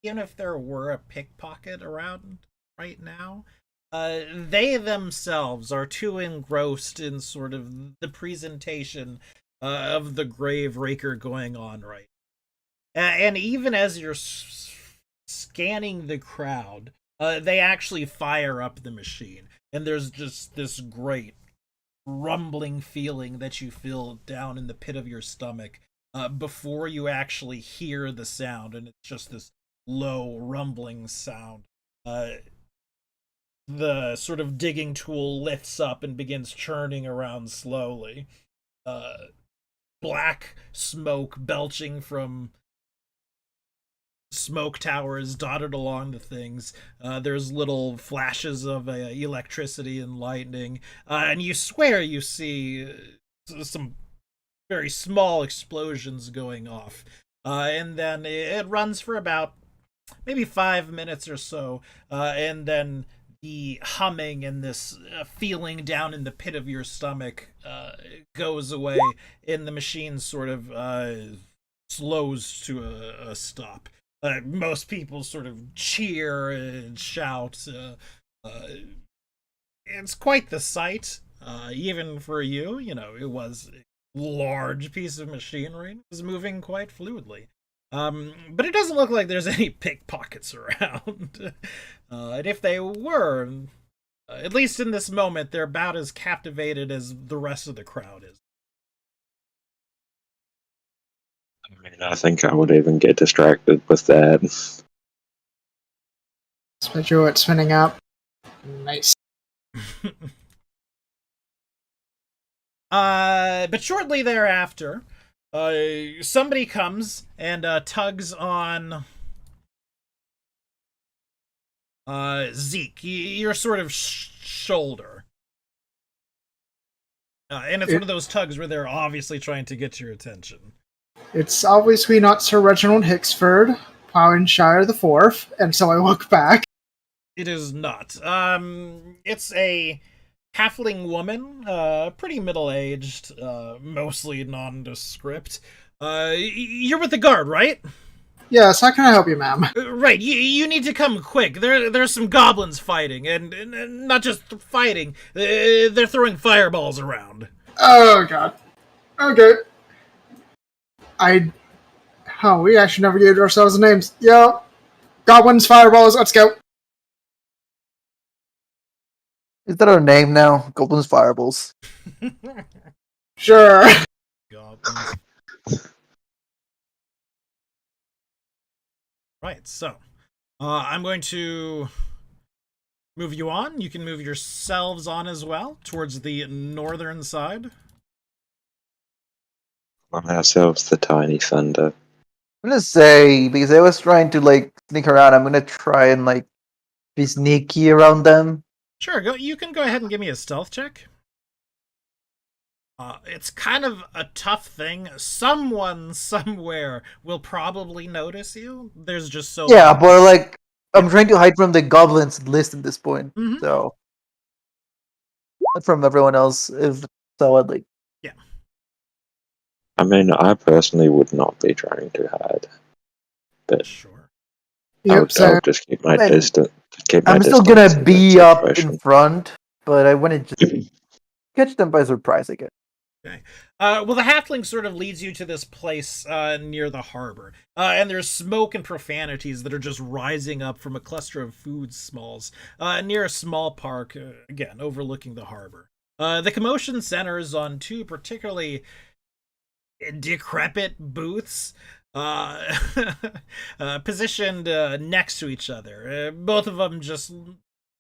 even if there were a pickpocket around right now, they themselves are too engrossed in sort of the presentation of the grave raker going on right. And even as you're scanning the crowd, they actually fire up the machine, and there's just this great rumbling feeling that you feel down in the pit of your stomach before you actually hear the sound, and it's just this low rumbling sound. The sort of digging tool lifts up and begins churning around slowly. Black smoke belching from smoke towers dotted along the things. There's little flashes of electricity and lightning, and you swear you see some very small explosions going off. And then it runs for about maybe 5 minutes or so, and then the humming and this feeling down in the pit of your stomach goes away, and the machine sort of slows to a stop. Most people sort of cheer and shout. It's quite the sight, even for you. It was a large piece of machinery. It was moving quite fluidly. But it doesn't look like there's any pickpockets around. And if they were, at least in this moment, they're about as captivated as the rest of the crowd is.
I mean, I think I would even get distracted with that.
Especially it's spinning up. Nice.
But shortly thereafter, somebody comes and tugs on Zeke, your sort of shoulder. And it's one of those tugs where they're obviously trying to get your attention.
It's obviously not Sir Reginald Hicksford, Plowingshire the Fourth, and so I look back.
It is not. It's a halfling woman, pretty middle-aged, mostly nondescript. You're with the guard, right?
Yes, how can I help you, ma'am?
Right, you need to come quick. There's some goblins fighting, and not just fighting, they're throwing fireballs around.
Oh, God. Okay. We actually never gave ourselves names. Yo, goblins, fireballs, let's go.
Is that our name now? Goblins Fireballs.
Sure.
Goblins. Right, so I'm going to move you on. You can move yourselves on as well towards the northern side.
On ourselves the tiny thunder.
I'm gonna say, because I was trying to sneak around, I'm gonna try and be sneaky around them.
Sure, you can go ahead and give me a stealth check. It's kind of a tough thing. Someone somewhere will probably notice you. There's just so
yeah, but I'm trying to hide from the goblins list at this point, so not from everyone else. If so,
yeah.
I mean, I personally would not be trying to hide, but
sure.
I would just keep my distance.
I'm still gonna be up in front, but I want to just catch them by surprise, I guess.
Okay. Well, the halfling sort of leads you to this place near the harbor, and there's smoke and profanities that are just rising up from a cluster of food smalls near a small park, again, overlooking the harbor. The commotion centers on two particularly decrepit booths positioned next to each other. Both of them just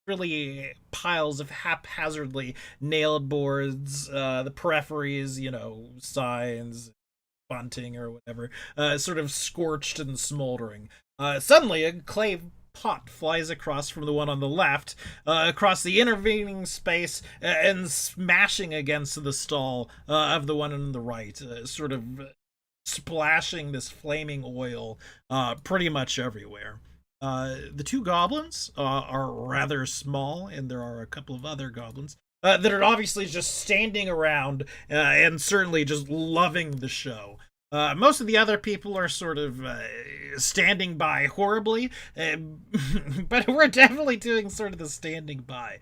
really piles of haphazardly nailed boards, the peripheries, signs, bunting or whatever, sort of scorched and smoldering. Suddenly, a clay pot flies across from the one on the left, across the intervening space, and smashing against the stall of the one on the right, sort of splashing this flaming oil pretty much everywhere. The two goblins are rather small, and there are a couple of other goblins that are obviously just standing around and certainly just loving the show. Most of the other people are sort of standing by horribly, but we're definitely doing sort of the standing by.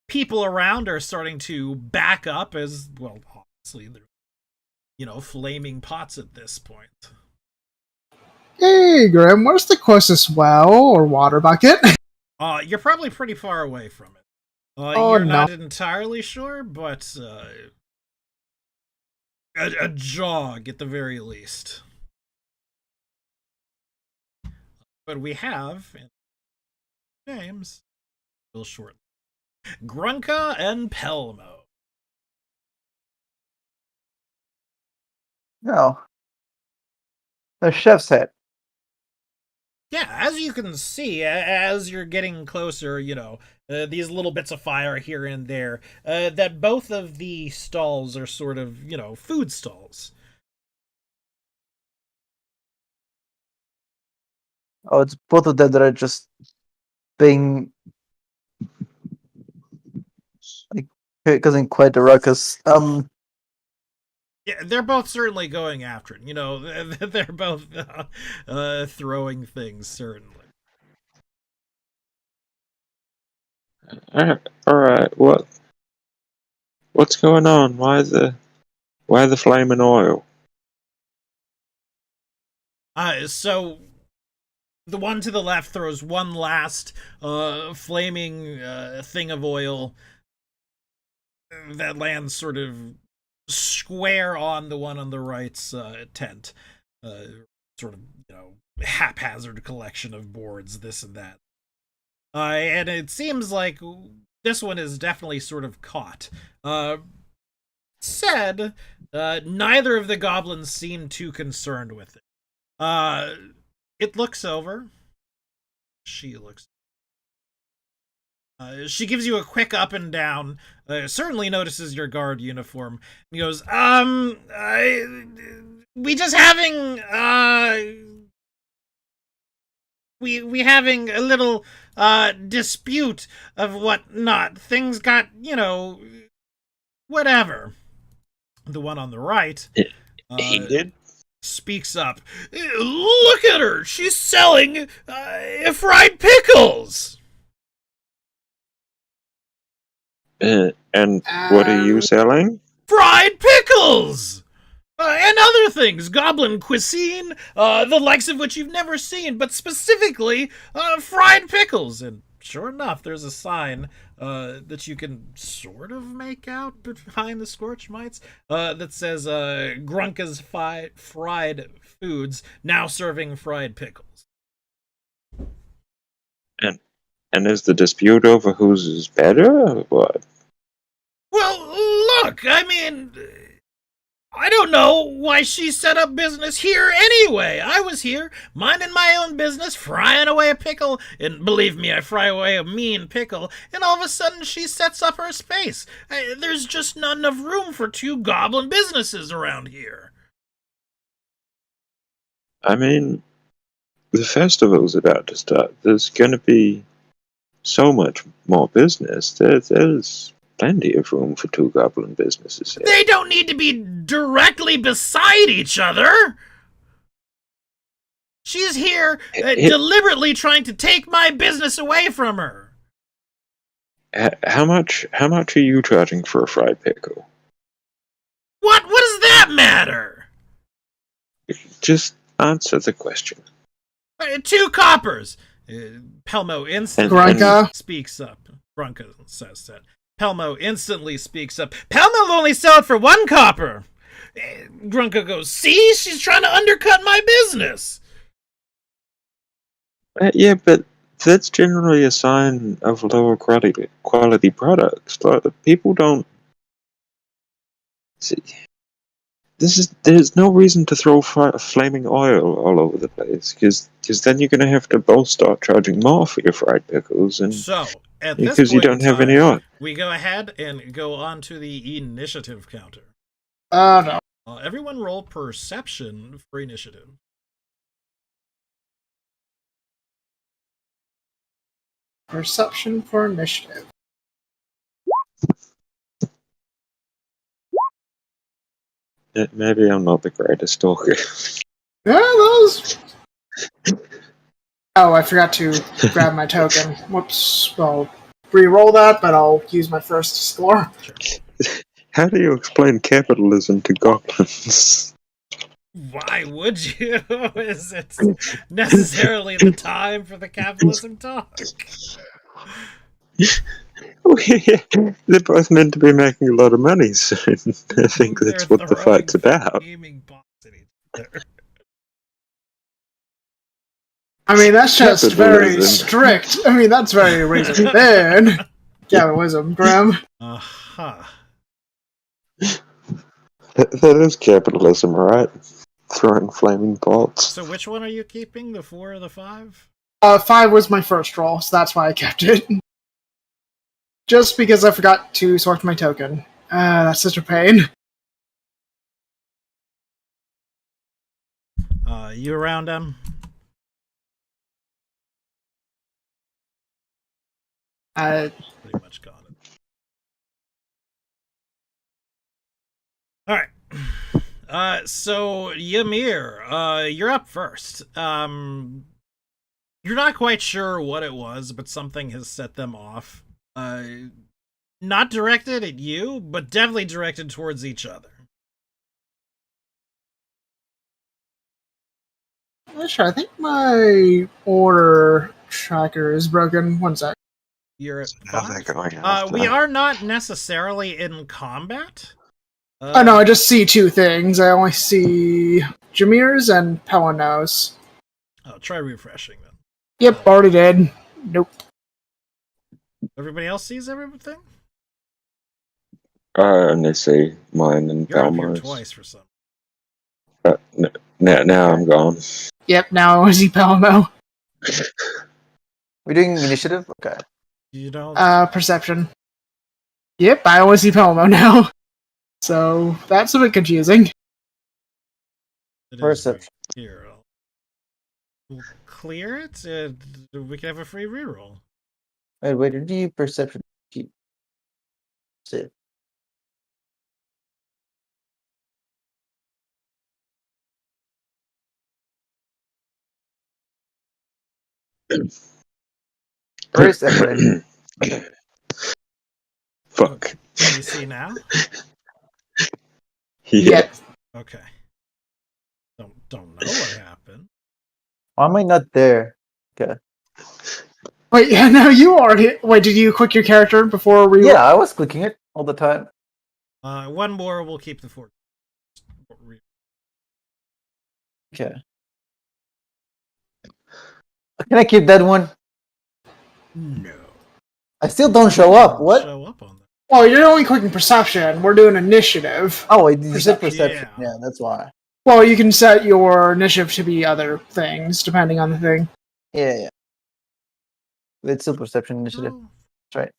People around are starting to back up as, well, obviously they're, flaming pots at this point.
Hey, Grim, where's the closest well or water bucket?
You're probably pretty far away from it.
Oh,
You're
no.
not entirely sure, but a jog at the very least. But we have names real short. Grunka and Pelmo.
No. The chef's head.
Yeah, as you can see, as you're getting closer, these little bits of fire here and there, that both of the stalls are sort of, food stalls.
Oh, it's both of them that are just being causing quite a ruckus.
Yeah, they're both certainly going after it. They're both throwing things, certainly.
All right. What's going on? Why the flaming oil?
So the one to the left throws one last flaming thing of oil that lands sort of square on the one on the right's tent. Sort of, haphazard collection of boards, this and that. And it seems like this one is definitely sort of caught. Said, neither of the goblins seem too concerned with it. It looks over. She looks. She gives you a quick up and down. Certainly notices your guard uniform. And goes, we just having, we having a little, dispute of whatnot. Things got, whatever. The one on the right.
Heated?
Speaks up. Look at her! She's selling fried pickles!
And what are you selling?
Fried pickles! And other things. Goblin cuisine, the likes of which you've never seen, but specifically, fried pickles. And sure enough, there's a sign that you can sort of make out behind the scorch mites that says Grunka's Fried Foods, now serving fried pickles.
And is the dispute over whose is better or what?
Well, look, I mean, I don't know why she set up business here anyway. I was here, minding my own business, frying away a pickle, and believe me, I fry away a mean pickle, and all of a sudden she sets up her space. There's just not enough room for two goblin businesses around here.
I mean, the festival's about to start. There's going to be so much more business. There's plenty of room for two goblin businesses here.
They don't need to be directly beside each other. She's here deliberately trying to take my business away from her.
How much are you charging for a fried pickle?
What does that matter?
Just answer the question.
2 coppers. Pelmo instantly
Grunka
speaks up. Grunka says that. Pelmo instantly speaks up. Pelmo will only sell it for 1 copper. Grunka goes, see? She's trying to undercut my business.
Yeah, but that's generally a sign of lower quality products. Like, people don't see. There's no reason to throw flaming oil all over the place, because then you're going to have to both start charging more for your fried pickles, and
so at this
because you
point
don't have
in
any
time,
oil.
we go ahead and go on to the initiative counter.
No.
Everyone roll perception for initiative.
Perception for initiative.
Maybe I'm not the greatest talker.
Yeah, those. Oh, I forgot to grab my token. Whoops. I'll re-roll that, but I'll use my first score.
How do you explain capitalism to goblins?
Why would you? Is it necessarily the time for the capitalism talk?
They're both meant to be making a lot of money soon. I think that's
They're
what the fight's
throwing
about.
flaming bombs at each other.
I mean, that's just very
Capitalism.
strict. I mean, that's very razor thin. Capitalism, Graham.
Uh-huh.
That is capitalism, right? Throwing flaming bolts.
So which one are you keeping? The 4 or the 5?
5 was my first roll, so that's why I kept it. Just because I forgot to sort my token. That's such a pain.
You around him? Pretty much got it. Alright. So Ymir, you're up first. You're not quite sure what it was, but something has set them off. Not directed at you, but definitely directed towards each other.
Sure, I think my order tracker is broken. One sec.
You're at
How's that
5?
going after?
We are not necessarily in combat.
Oh no, I just see 2 things. I only see Jameer's and Pelanos.
Oh, try refreshing then.
Yep, already did. Nope.
Everybody else sees everything?
I only see mine and
You're up here
Balmo's.
twice for some.
Now I'm gone.
Yep, now I see Pelamo.
We're doing initiative? Okay.
You don't.
Perception. Yep, I only see Pelamo now. So, that's a bit confusing.
It is
Perception.
here. We'll clear it. We can have a free reroll.
Wait, where did you perception keep? Save. Where's Ephraim?
Fuck.
Can you see now?
Yeah.
Okay. Don't know what happened.
Why am I not there? Okay.
Wait, yeah, no, you already. Wait, did you click your character before we?
Yeah, I was clicking it all the time.
One more. We'll keep the 4.
Okay. Can I keep that one?
No.
I still don't show up. What?
Show up on that.
Well, you're only clicking perception. We're doing initiative.
Oh, wait, you said
Perception.
perception. Yeah, that's why.
Well, you can set your initiative to be other things depending on the thing.
Yeah. It's still perception initiative.
Oh.
That's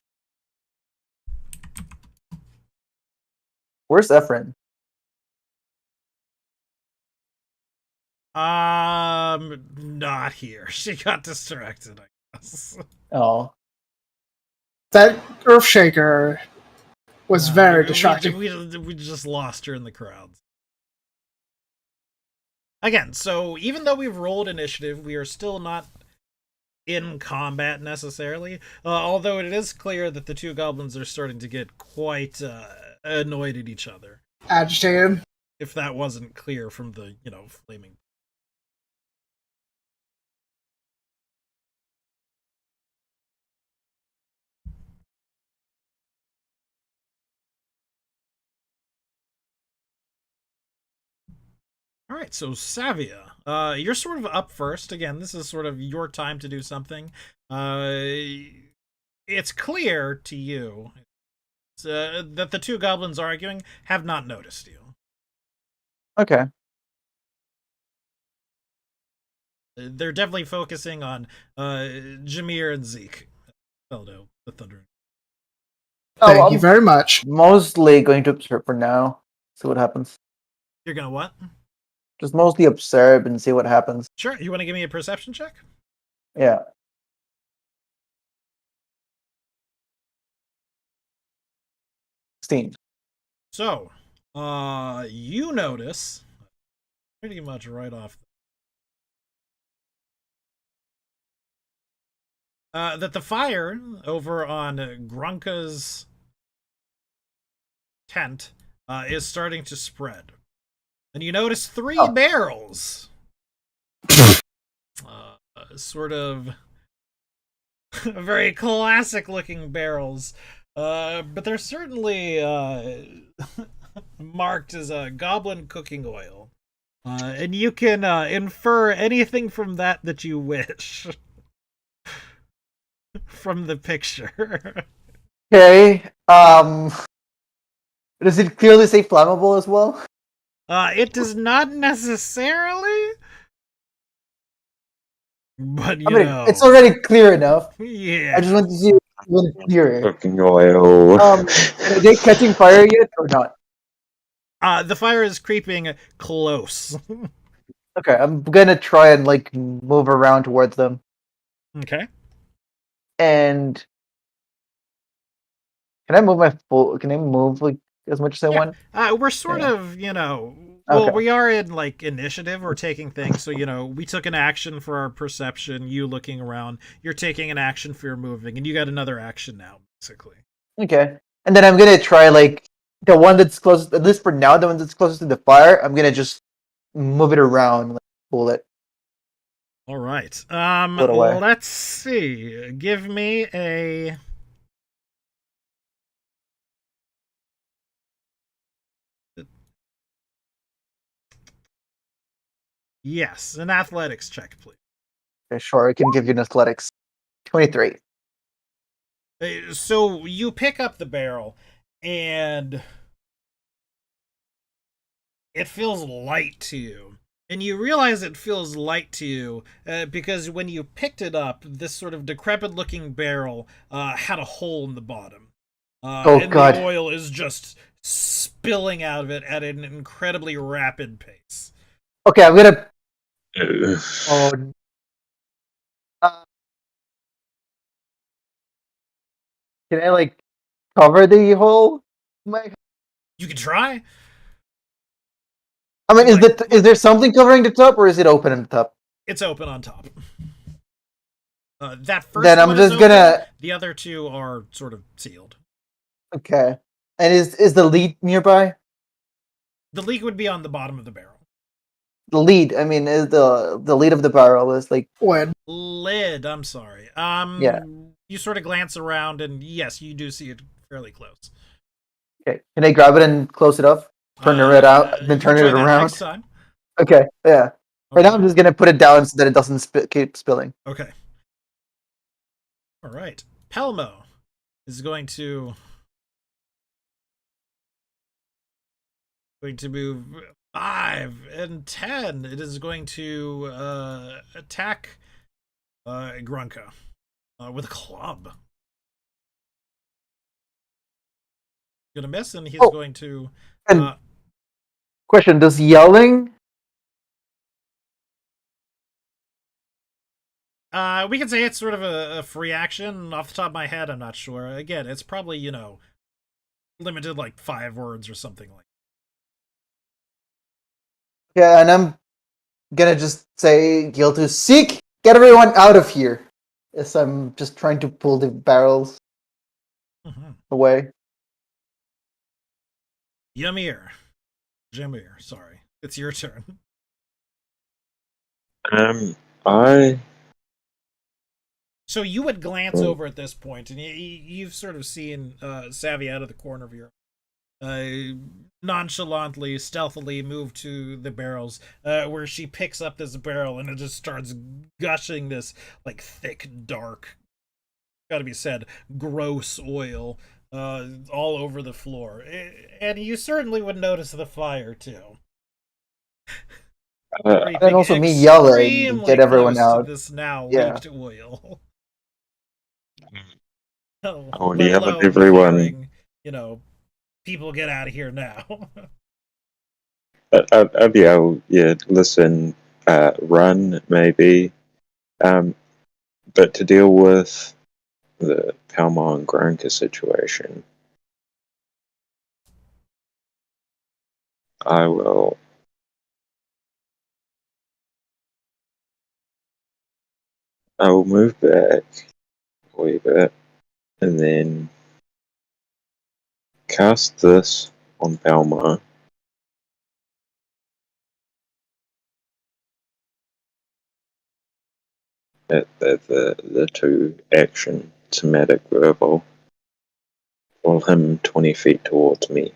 right. Where's Ephraim?
Not here. She got distracted, I guess.
Oh.
That Earthshaker was very distracting.
We just lost her in the crowds. Again, so even though we've rolled initiative, we are still not in combat necessarily. Although it is clear that the 2 goblins are starting to get quite annoyed at each other.
Agitated.
If that wasn't clear from the, flaming. All right, so Savia, you're sort of up first. Again, this is sort of your time to do something. It's clear to you that the 2 goblins arguing have not noticed you.
Okay.
They're definitely focusing on Jameer and Zeke. Feldo, the Thunder.
Thank you very much.
Mostly going to observe for now. See what happens.
You're gonna what?
Just mostly observe and see what happens.
Sure. You want to give me a perception check?
Yeah. Steam.
So, you notice pretty much right off that the fire over on Grunka's tent is starting to spread. And you notice 3 barrels. Sort of very classic looking barrels. But they're certainly marked as a goblin cooking oil. And you can infer anything from that you wish. From the picture.
Okay. Does it clearly say flammable as well?
It does not necessarily. But you know,
it's already clear enough.
Yeah.
I just want to see it even clearer.
Cooking oil.
Are they catching fire yet or not?
The fire is creeping close.
Okay, I'm gonna try and like move around towards them.
Okay.
And can I move my full? Can I move like as much as I want?
We're sort of, well, we are in like initiative. We're taking things. So, we took an action for our perception. You looking around. You're taking an action for your moving, and you got another action now, basically.
Okay, and then I'm gonna try like the one that's closest. At least for now, the one that's closest to the fire. I'm gonna just move it around, like pull it.
All right.
Put away.
Let's see. Give me a. Yes, an athletics check, please.
Okay, sure, I can give you an athletics. 23.
So you pick up the barrel, and it feels light to you. And you realize it feels light to you because when you picked it up, this sort of decrepit-looking barrel had a hole in the bottom. And
God.
The oil is just spilling out of it at an incredibly rapid pace.
Okay, I'm gonna. Oh. Can I like cover the hole?
You can try.
I mean, is there something covering the top, or is it open on the top?
It's open on top. That first
then I'm
one
just
is open,
gonna.
The other 2 are sort of sealed.
Okay, and is the lead nearby?
The leak would be on the bottom of the barrel.
The lead, I mean, is the lead of the barrel is like
lid. I'm sorry.
Yeah.
You sort of glance around, and yes, you do see it fairly close.
Okay, can I grab it and close it off? Turn it out, then turn it around.
Next time.
Okay, yeah. Right now, I'm just gonna put it down so that it doesn't keep spilling.
Okay. All right. Pelmo is going to move 5 and 10. It is going to attack Grunka with a club. Gonna miss, and he's going to.
And question: does yelling?
We can say it's sort of a free action. Off the top of my head, I'm not sure. Again, it's probably, limited like 5 words or something like that.
Yeah, and I'm gonna just say, Gil, seek, get everyone out of here. Yes, I'm just trying to pull the barrels away.
Jamir, sorry. It's your turn. So you would glance over at this point, and you've sort of seen Savvy out of the corner of your nonchalantly, stealthily move to the barrels, where she picks up this barrel, and it just starts gushing this, like, thick, dark, gotta be said, gross oil all over the floor. And you certainly would notice the fire, too.
And also me yelling to get everyone out.
This now
Yeah.
leaked oil.
Oh, do you have everyone?
People get out of here now.
I'd yell, yeah, listen, run maybe, but to deal with the Palma and Gronka situation, I will. I will move back a wee bit, and then cast this on Palma. At the two action somatic verbal. Pull him 20 feet towards me.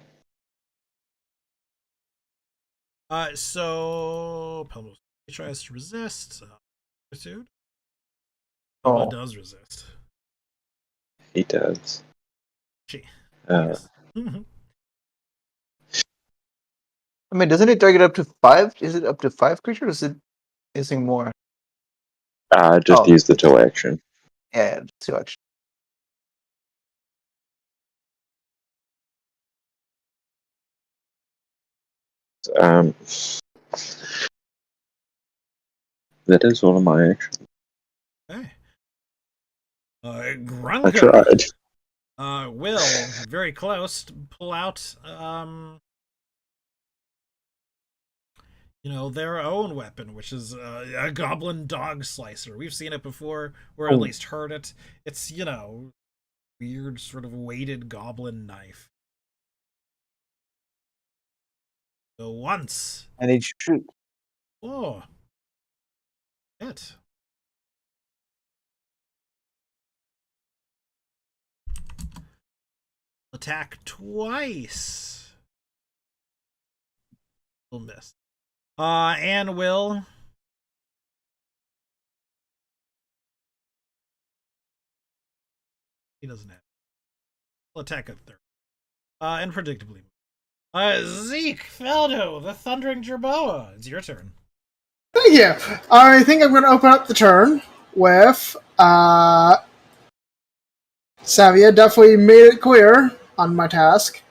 So Pelmo tries to resist. Pursued. Pelmo
Oh.
does resist.
He does.
She.
Yes.
I mean, doesn't it target up to 5? Is it up to 5 creatures, or is it using more?
Just use the two action.
Yeah, too much.
That is one of my actions.
Okay.
I
Grunka.
tried.
Will, very close, to pull out, their own weapon, which is a goblin dog slicer. We've seen it before, or at least heard it. It's, weird sort of weighted goblin knife. So once.
And it shoot.
Oh. Hit. Attack twice. Will miss. And will. He doesn't have. He'll attack a third. And predictably. Zeke, Faldo, the Thundering Jerboa. It's your turn.
Thank you. I think I'm going to open up the turn with Savia. Definitely made it clear on my task.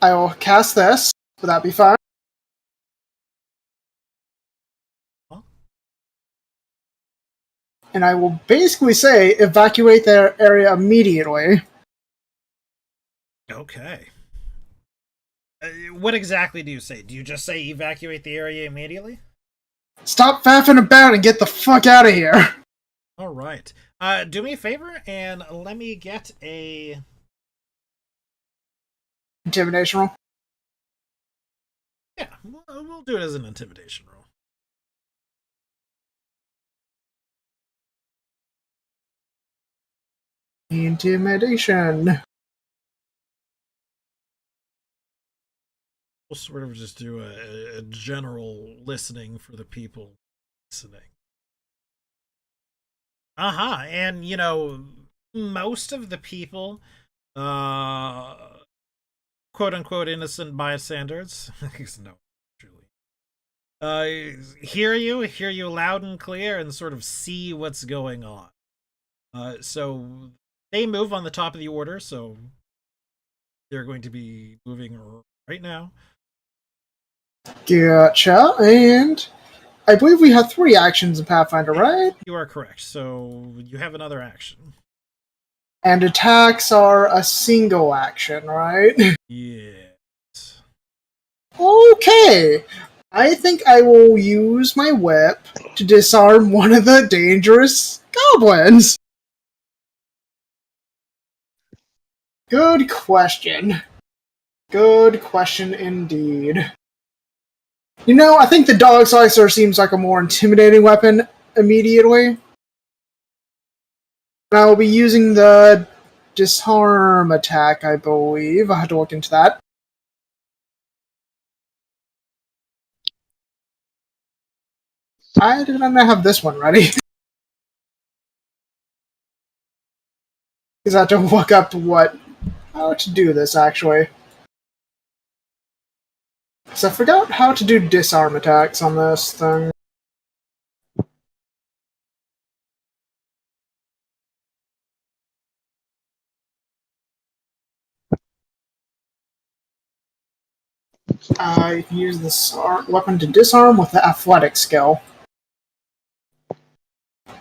I will cast this. Would that be fine?
Huh?
And I will basically say evacuate their area immediately.
Okay. What exactly do you say? Do you just say evacuate the area immediately?
Stop faffing about and get the fuck out of here.
All right. Do me a favor and let me get a
Intimidation roll.
Yeah, we'll do it as an intimidation roll.
Intimidation.
We'll sort of just do a general listening for the people listening. And most of the people, quote unquote innocent bystanders, no, truly, hear you loud and clear and sort of see what's going on. So they move on the top of the order, so they're going to be moving right now.
Gotcha. And I believe we have 3 actions in Pathfinder, right?
You are correct. So you have another action.
And attacks are a single action, right?
Yes.
Okay. I think I will use my whip to disarm one of the dangerous goblins. Good question. Good question indeed. I think the dog slicer seems like a more intimidating weapon immediately. And I will be using the disarm attack, I believe. I have to look into that. I did not have this one ready. Because I have to look up how to do this, actually. Because I forgot how to do disarm attacks on this thing. You can use this weapon to disarm with the athletic skill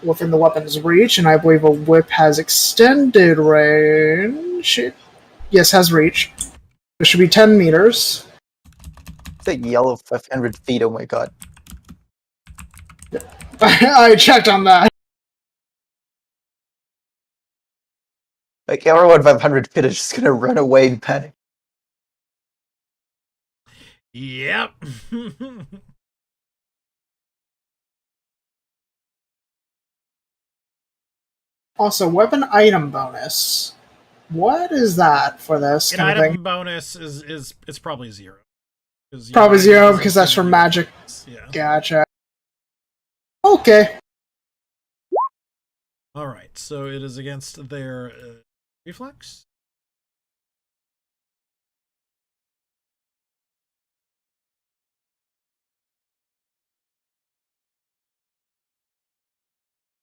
within the weapon's reach, and I believe a whip has extended range. Yes, has reach. It should be 10 meters.
It's a yellow 500 feet. Oh my god.
I checked on that.
Like everyone 500 feet is just gonna run away in panic.
Yep.
Also, weapon item bonus. What is that for this
An
kind of
item
thing?
bonus is it's probably 0.
Probably 0 because that's for magic.
Yeah.
Gotcha. Okay.
All right. So it is against their reflex.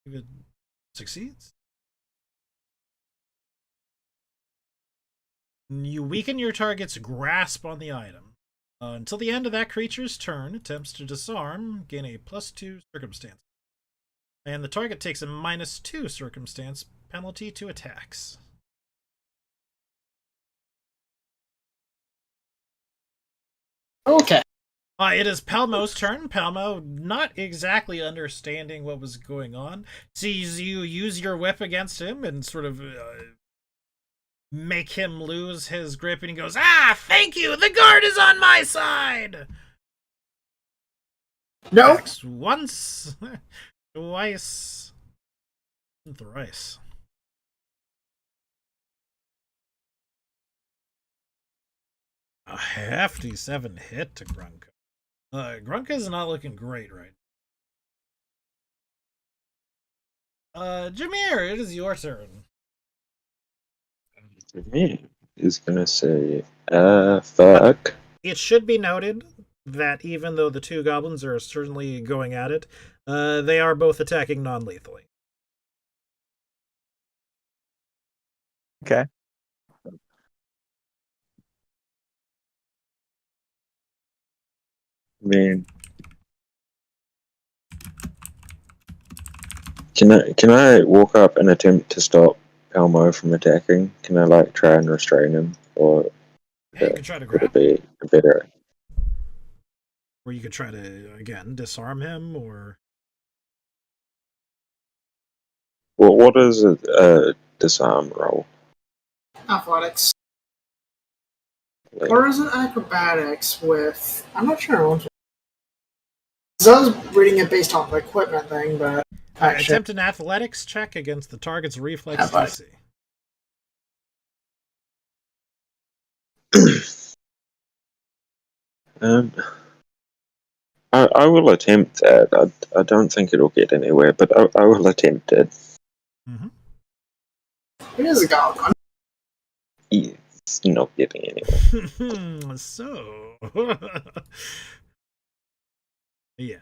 If it succeeds, you weaken your target's grasp on the item. Until the end of that creature's turn, attempts to disarm, gain a +2 circumstance. And the target takes a -2 circumstance penalty to attacks.
Okay.
It is Palmo's turn. Palmo, not exactly understanding what was going on, sees you use your whip against him and sort of make him lose his grip, and he goes, "Ah, thank you! The guard is on my side!"
No.
Attacks once, twice, and thrice. A hefty 7 hit to Grunka. Grunka's not looking great right now. Jameer, it is your turn.
Me is gonna say, fuck.
It should be noted that even though the two goblins are certainly going at it, they are both attacking non-lethally.
Okay.
I mean, can I walk up and attempt to stop Palmo from attacking? Can I like try and restrain him, or
You could try to
could it
grapple,
be a better?
or you could try to again disarm him, or
Well, what is a disarm roll?
Athletics.
Like,
Or is it acrobatics with... I'm not sure. So I was reading it based on the equipment thing, but... Actually,
attempt an athletics check against the target's reflex
Athletics.
DC.
I will attempt that. I don't think it'll get anywhere, but I will attempt it.
Mm-hmm.
it is a goblin.
It's not getting anywhere.
So, yeah.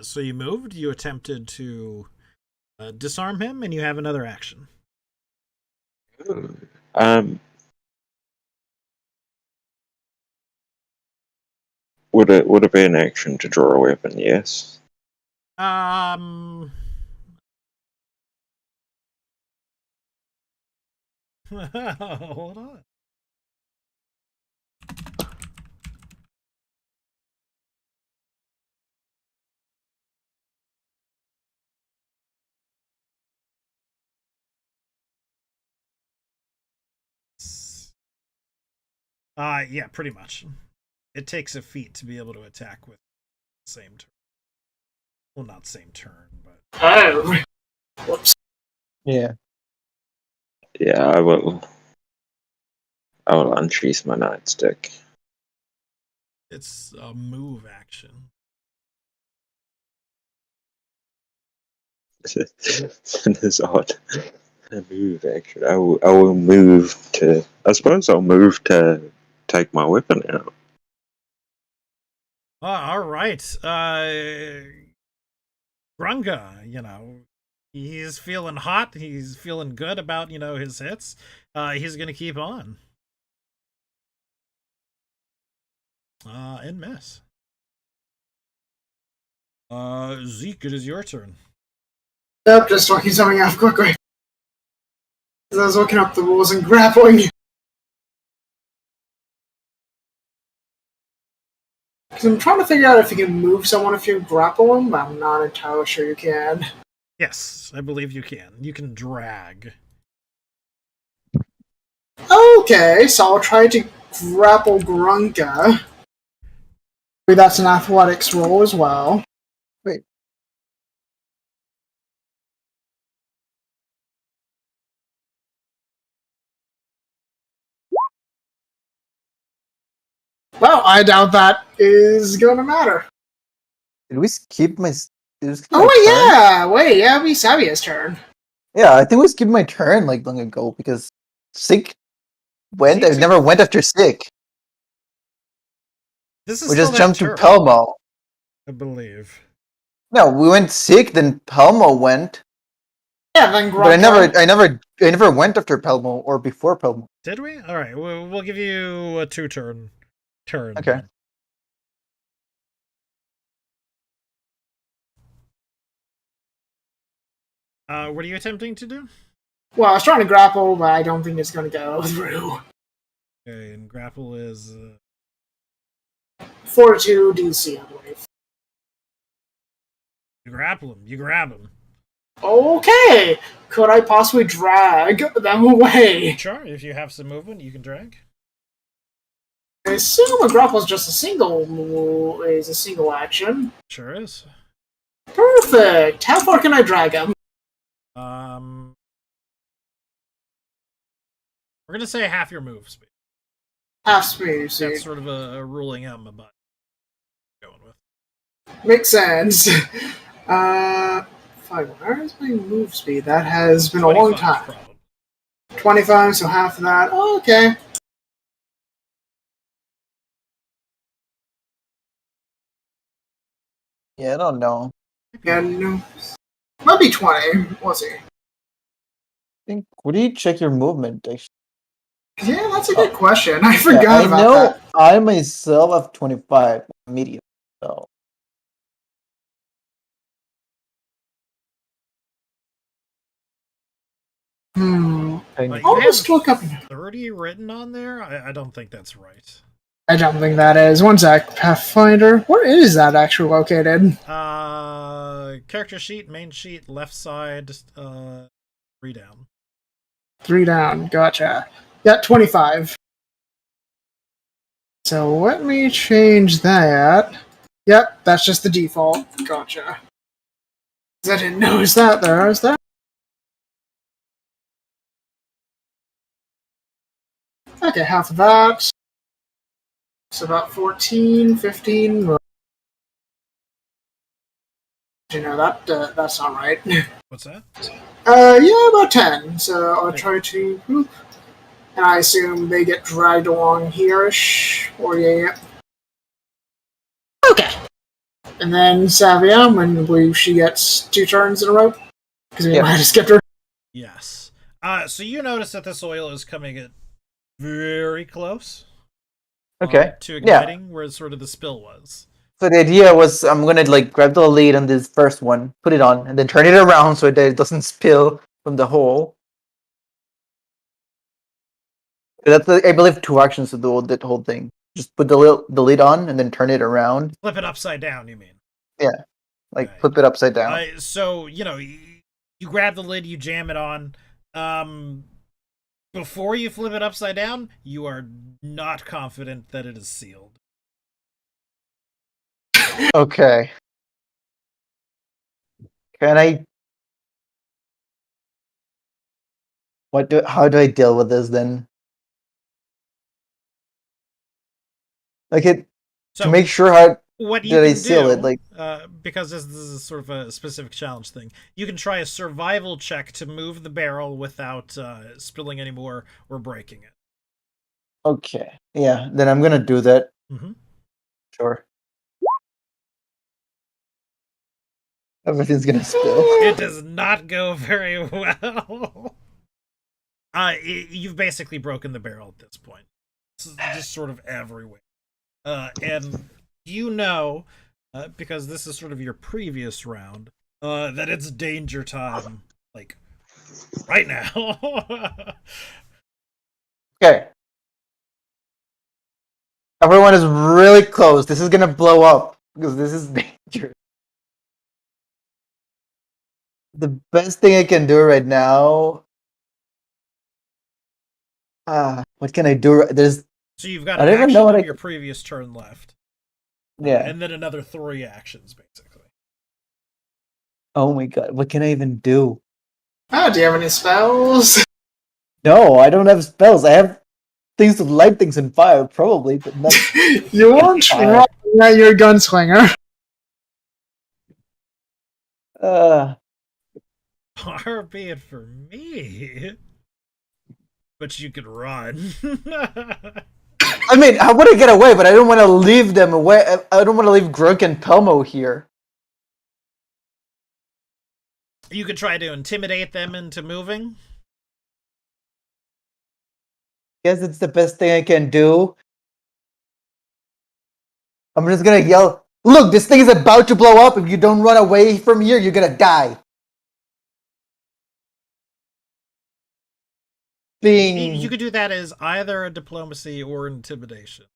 So you moved, you attempted to disarm him, and you have another action.
Would it be an action to draw a weapon? Yes.
Hold on. Yeah, pretty much. It takes a feat to be able to attack with the same turn. Well, not same turn, but
Oh. Whoops.
Yeah.
Yeah, I will unsheath my nightstick.
it's a move action.
It is odd. A move action. I will move to. I suppose I'll move to take my weapon out.
All right. Grunga, He's feeling hot. He's feeling good about, his hits. He's going to keep on. And miss. Zeke, it is your turn.
Yep, just working something out quickly. As I was looking up the rules and grappling. Because I'm trying to figure out if you can move someone if you grapple them, but I'm not entirely sure you can.
Yes, I believe you can. You can drag.
Okay, so I'll try to grapple Grunka. Maybe that's an athletics roll as well.
Wait.
Well, I doubt that is gonna matter.
Did we skip my? Did we skip my
Oh,
turn?
yeah! Wait, yeah, it'll be Savia's turn.
Yeah, I think we skipped my turn like long ago because Sick went. I
Zeke's-
never went after Sick.
This is
We
still
just
that
jumped to
turn,
Pelmo.
I believe.
No, we went Sick, then Pelmo went.
Yeah, then Grunka.
But I never went after Pelmo or before Pelmo.
Did we? All right, we'll give you a 2-turn turn.
Okay.
then. What are you attempting to do?
Well, I was trying to grapple, but I don't think it's gonna go through.
Okay, and grapple is
42 DC, I believe.
you grapple him. You grab him.
Okay! Could I possibly drag them away?
Sure, if you have some movement, you can drag.
I assume a grapple is just a single action.
Sure is.
Perfect! How far can I drag him?
We're gonna say half your move speed.
Half speed, see.
That's sort of a ruling I'm about going with.
Makes sense. Where is my move speed? That has been a long
25,
time.
probably.
25, so half of that. Oh, okay.
Yeah, I don't know.
Yeah, no. Might be 20. We'll see.
I think. Would you check your movement? Actually,
Yeah, that's a good question. I forgot
I
about
know
that.
I myself have 25 medium. So
You
I'll
have
just look up.
30 written on there? I don't think that's right.
I don't think that is. One sec. Pathfinder. Where is that actually located?
Character sheet, main sheet, left side, 3 down.
3 down. Gotcha. Yeah, 25. So let me change that. Yep, that's just the default. Gotcha. I didn't notice that there. Is that? Okay, half of that. So about 14, 15. You know, that's not right.
What's that?
Yeah, about 10. So I'll try to. And I assume they get dragged along here-ish. Or yeah. Okay. And then Savia, she gets 2 turns in a row. Because we might have skipped her.
Yes. So you notice that this oil is coming at very close.
okay.
To igniting, where sort of the spill was.
So the idea was I'm gonna like grab the lead on this first one, put it on, and then turn it around so that it doesn't spill from the hole. That's I believe 2 actions to do that whole thing. Just put the lid on and then turn it around.
Flip it upside down, you mean?
Yeah, like
Okay.
flip it upside down.
So you grab the lid, you jam it on. Before you flip it upside down, you are not confident that it is sealed.
Okay. Can I? How do I deal with this then? Like to make sure how
what you
did I
can
seal
do,
it? Like
because this is sort of a specific challenge thing, you can try a survival check to move the barrel without spilling any more or breaking it.
okay, yeah. Then I'm gonna do that.
Mm-hmm.
Sure. Everything's gonna spill.
It does not go very well. You've basically broken the barrel at this point. It's just sort of everywhere. And you know, because this is sort of your previous round, that it's danger time, like, right now.
Okay. Everyone is really close. This is gonna blow up because this is dangerous. The best thing I can do right now. What can I do? There's.
So you've got
I
an
don't even
action
know what
on
I.
your previous turn left.
Yeah.
And then another 3 actions, basically.
Oh my god. What can I even do?
Oh, do you have any spells?
No, I don't have spells. I have things to light things on fire, probably, but not.
You weren't wrong that you're a gunslinger.
Far be it for me. But you could run.
I mean, I want to get away, but I don't want to leave them away. I don't want to leave Grunk and Pelmo here.
You could try to intimidate them into moving.
Guess it's the best thing I can do. I'm just gonna yell, "Look, this thing is about to blow up. If you don't run away from here, you're gonna die."
You could do that as either a diplomacy or intimidation.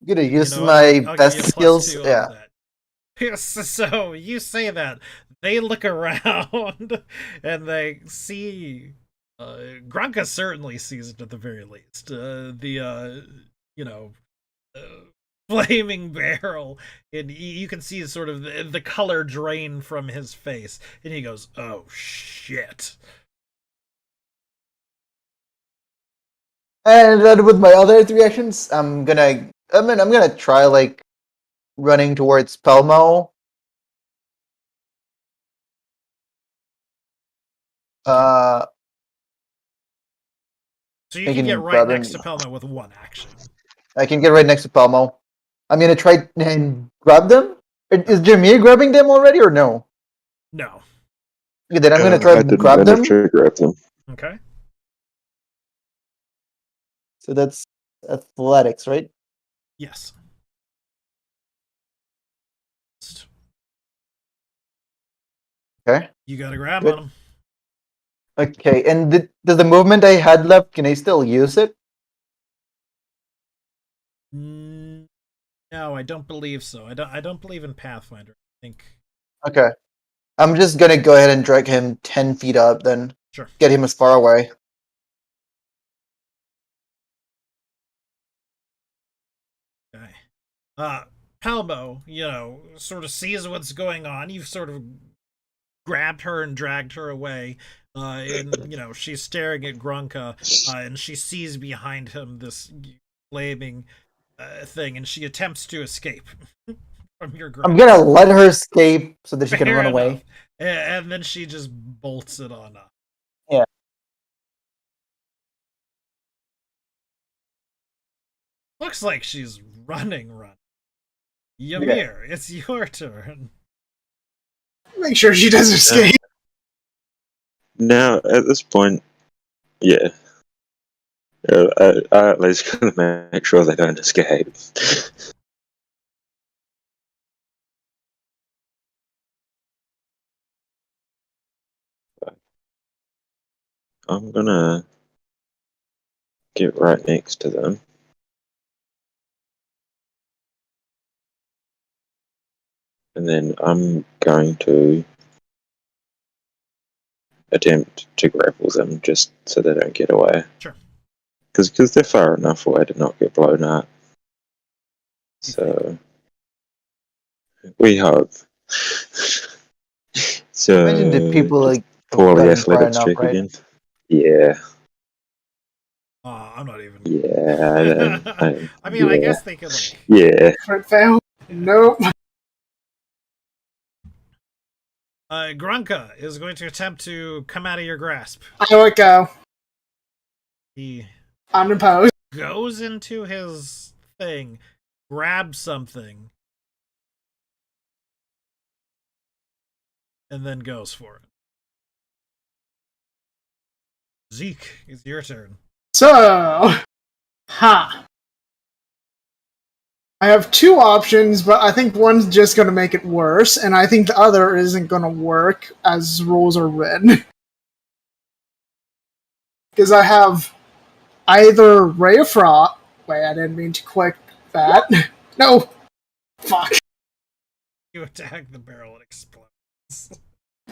I'm gonna use
You know,
my
I'll
best
give you a
skills.
+2 on
Yeah.
that. So you say that. They look around and they see. Granka certainly sees it at the very least. Flaming barrel, and you can see sort of the color drain from his face, and he goes, "Oh shit!"
And then with my other 3 actions, I'm gonna try like running towards Pelmo.
So you
I
can
can
get right
grab
next
him.
to Pelma with 1 action.
I can get right next to Pelmo. I'm gonna try and grab them. Is Jameer grabbing them already or no?
No.
Okay, then I'm gonna try
I
to
didn't
grab them.
manage to grab them.
Okay.
So that's athletics, right?
Yes.
Okay.
You got to grab
Good.
on him.
Okay, and does the movement I had left, can I still use it?
No, I don't believe so. I don't believe in Pathfinder. I think.
Okay. I'm just gonna go ahead and drag him 10 feet up, then
Sure.
get him as far away.
Okay. Palmo, sort of sees what's going on. You've sort of grabbed her and dragged her away. And, she's staring at Grunka, and she sees behind him this flaming thing, and she attempts to escape from your grasp.
I'm gonna let her escape so that she can
Fair
run
enough.
away.
And then she just bolts it on up.
Yeah.
Looks like she's running. Ymir, it's your turn.
Make sure she doesn't escape.
Now, at this point, yeah. I at least gotta make sure they don't escape. I'm gonna get right next to them. And then I'm going to attempt to grapple them just so they don't get away.
Sure.
Because they're far enough away to not get blown up. So we hope. So
Imagine the people like
poorly
gotten far
athletics
enough,
check
right?
again. Yeah.
I'm not even.
Yeah.
I mean, I guess they could
Yeah.
Crit fail. Nope.
Grunka is going to attempt to come out of your grasp.
I let go.
He
Unopposed.
goes into his thing, grabs something, and then goes for it. Zeke, it's your turn.
So, I have two options, but I think one's just going to make it worse, and I think the other isn't going to work as rules are written. Because I have either Ray of Frost. Wait, I didn't mean to click that. No! Fuck.
You attack the barrel, it explodes.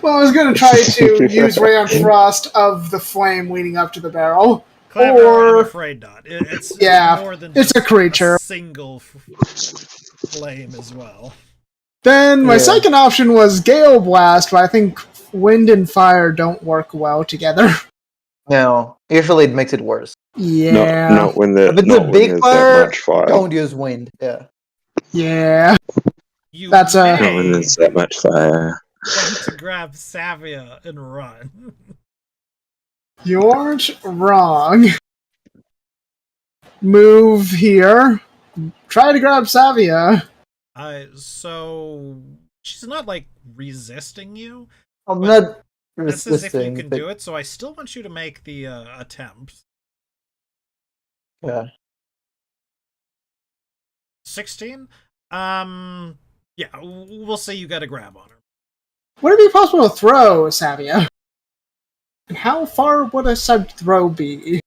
Well, I was going to try to use Ray of Frost of the flame leading up to the barrel.
Clever,
Or...
I'm afraid not. It's more than
it's
just
a creature.
a single flame as well.
Then my second option was Gale Blast, but I think wind and fire don't work well together.
No, usually it makes it worse.
Yeah.
Not when the
If it's
not
a
when
big
there's
fire,
that much fire.
don't use wind. Yeah.
Yeah.
You
That's
may
Not when there's that much fire.
want to grab Savia and run.
You aren't wrong. Move here. Try to grab Savia.
So she's not like resisting you.
I'm
But
not
This is if you
resisting.
can do it, so I still want you to make the attempt.
Yeah.
16? Yeah, we'll say you got a grab on her.
Would it be possible to throw Savia? And how far would a said throw be?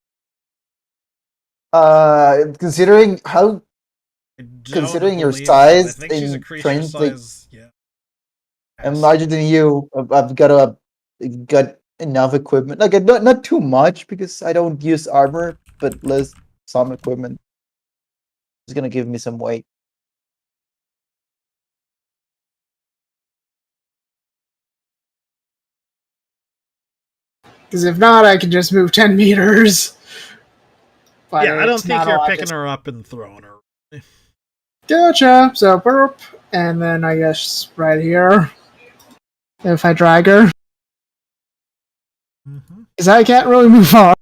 Considering how,
I don't
considering your
believe so.
size
I think she's a
and
creature
strength, like,
size. Yeah.
I'm larger than you. I've got enough equipment. Like not too much because I don't use armor, but some equipment. It's gonna give me some weight.
Because if not, I can just move 10 meters. But
Yeah, I don't
it's
think
not
you're
all,
picking her up and throwing her.
Gotcha. So burp, and then I guess right here. If I drag her.
Mm-hmm.
Because I can't really move far.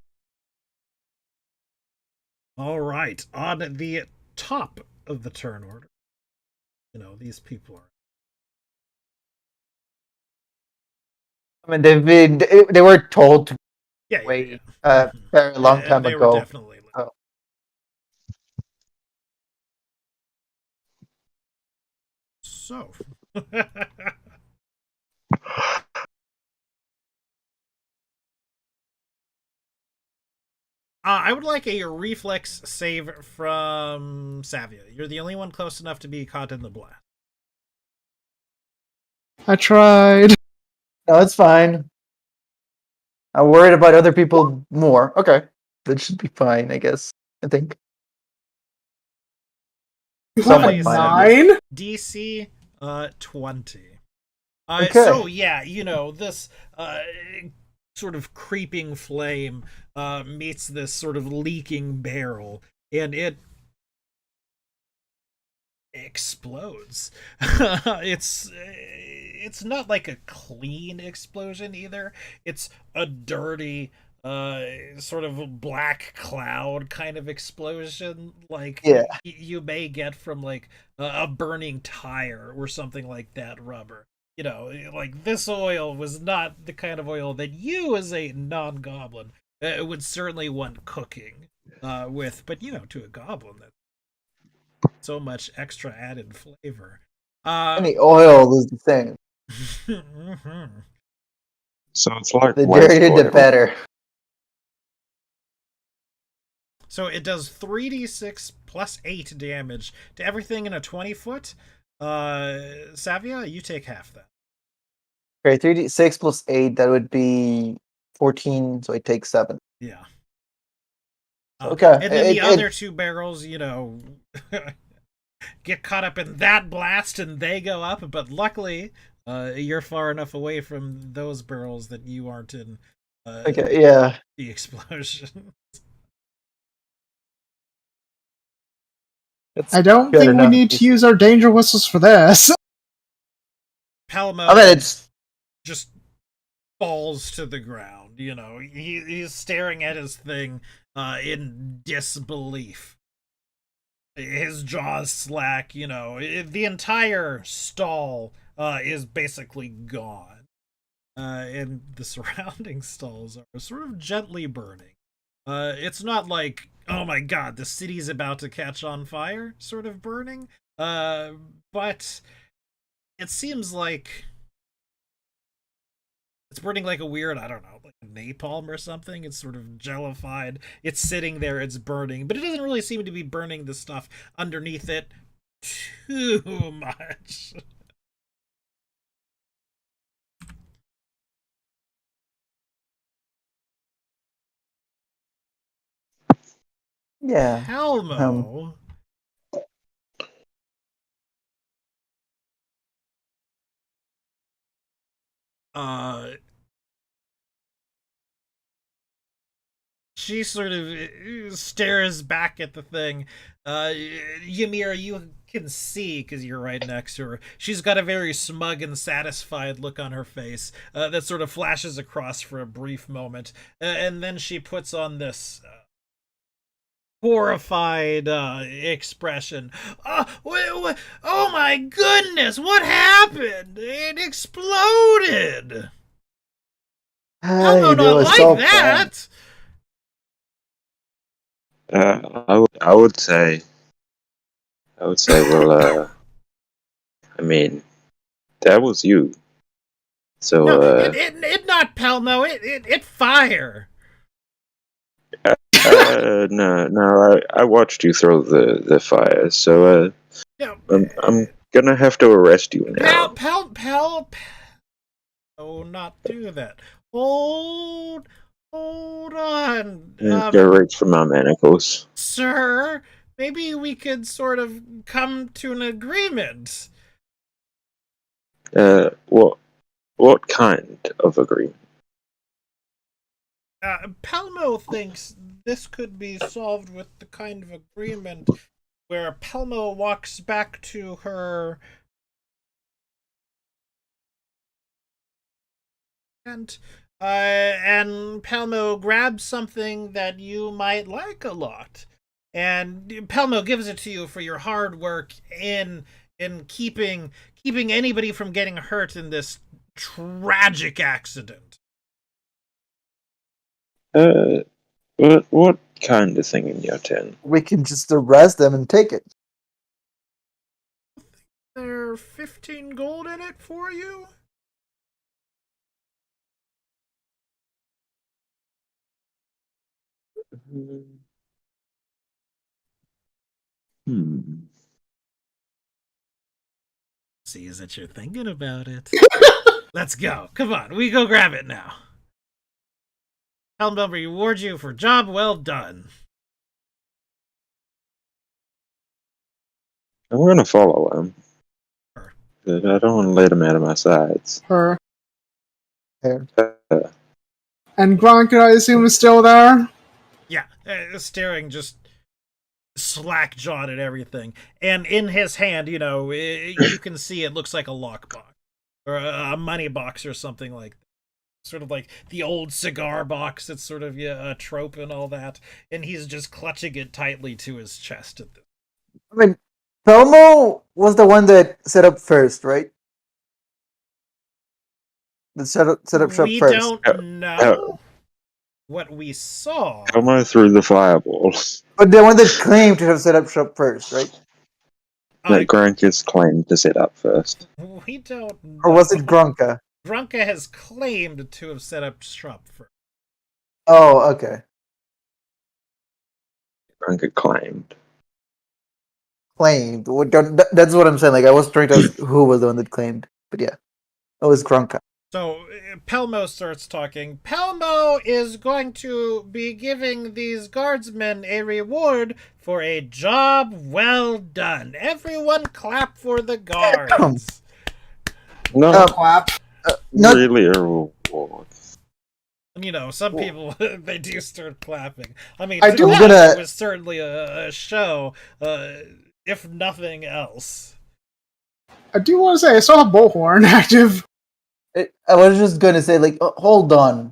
All right, on the top of the turn order. You know, these people are.
I mean, they were told to
Yeah,
wait
yeah.
very long time
they
ago.
Were definitely.
Oh.
So. I would like a reflex save from Savia. You're the only one close enough to be caught in the blast.
I tried.
No, it's fine. I'm worried about other people more. Okay, that should be fine, I guess. I think.
You have a
Somewhat fine.
9?
DC 20.
Okay.
So yeah, you know, this sort of creeping flame meets this sort of leaking barrel, and it explodes. It's not like a clean explosion either. It's a dirty sort of black cloud kind of explosion, like you may get from like a burning tire or something like that. Rubber, you know, like this oil was not the kind of oil that you as a non-goblin would certainly want cooking with, but you know, to a goblin, that's so much extra added flavor.
Any oil is the same.
Mm-hmm.
So it's like
The
waste
dirtier the
oil.
better.
So it does 3d6 plus 8 damage to everything in a 20-foot. Savia, you take half that.
Okay, 3d6 plus 8, that would be 14, so I take 7.
Yeah.
Okay.
And then the other two barrels, you know, get caught up in that blast and they go up, but luckily you're far enough away from those barrels that you aren't in the explosion.
I don't think we need to use our danger whistles for this.
Palamo
I mean, it's
just falls to the ground. You know, he's staring at his thing in disbelief. His jaws slack. You know, the entire stall is basically gone. and the surrounding stalls are sort of gently burning. It's not like, oh my god, the city's about to catch on fire sort of burning, but it seems like it's burning like a weird, I don't know, like napalm or something. It's sort of jellified. It's sitting there, it's burning, but it doesn't really seem to be burning the stuff underneath it too much.
Yeah.
Helmo. She sort of stares back at the thing. Ymir, you can see, because you're right next to her, she's got a very smug and satisfied look on her face that sort of flashes across for a brief moment. And then she puts on this horrified expression. Oh my goodness, what happened? It exploded! Helmo
Hey, they
not
were
like
so
that!
fun.
I would say, well, I mean, that was you. So,
No, it not Pelmo, it fire.
no, I watched you throw the fire, so,
No,
I'm gonna have to arrest you now.
Pel. Oh, not do that. Hold on.
Go reach for my manacles.
Sir, maybe we could sort of come to an agreement.
What kind of agreement?
Pelmo thinks this could be solved with the kind of agreement where Pelmo walks back to her and Pelmo grabs something that you might like a lot, and Pelmo gives it to you for your hard work in keeping anybody from getting hurt in this tragic accident.
What kind of thing in your tent?
We can just arrest them and take it.
There 15 gold in it for you?
Hmm.
See, is that you're thinking about it. Let's go. Come on, we go grab it now. Pelmo reward you for job well done.
I'm gonna follow him.
Sure.
But I don't want to let him out of my sights.
Her.
Here.
And Gronk, I assume, is still there?
Yeah, staring just slack-jawed at everything. And in his hand, you know, you can see it looks like a lockbox. Or a money box or something like that. Sort of like the old cigar box that's sort of a trope and all that. And he's just clutching it tightly to his chest at this.
I mean, Pelmo was the one that set up first, right? That set up shop
We
first.
don't know what we saw.
Elmo threw the fireballs.
But the one that claimed to have set up shop first, right?
That Grankus claimed to set up first.
We don't know.
Or was it Gronka?
Grunka has claimed to have set up shop first.
Oh, okay.
Granka claimed.
Claimed. That's what I'm saying. Like, I was trying to ask who was the one that claimed. But yeah. It was Gronka.
So Pelmo starts talking. Pelmo is going to be giving these guardsmen a reward for a job well done. Everyone clap for the guards.
No,
Clap.
Not
really a reward.
You know, some people, they do start clapping. I mean,
I
to
do
them,
gonna-
it was certainly a show, if nothing else.
I do want to say, I still have Bullhorn active.
I was just gonna say, like, hold on.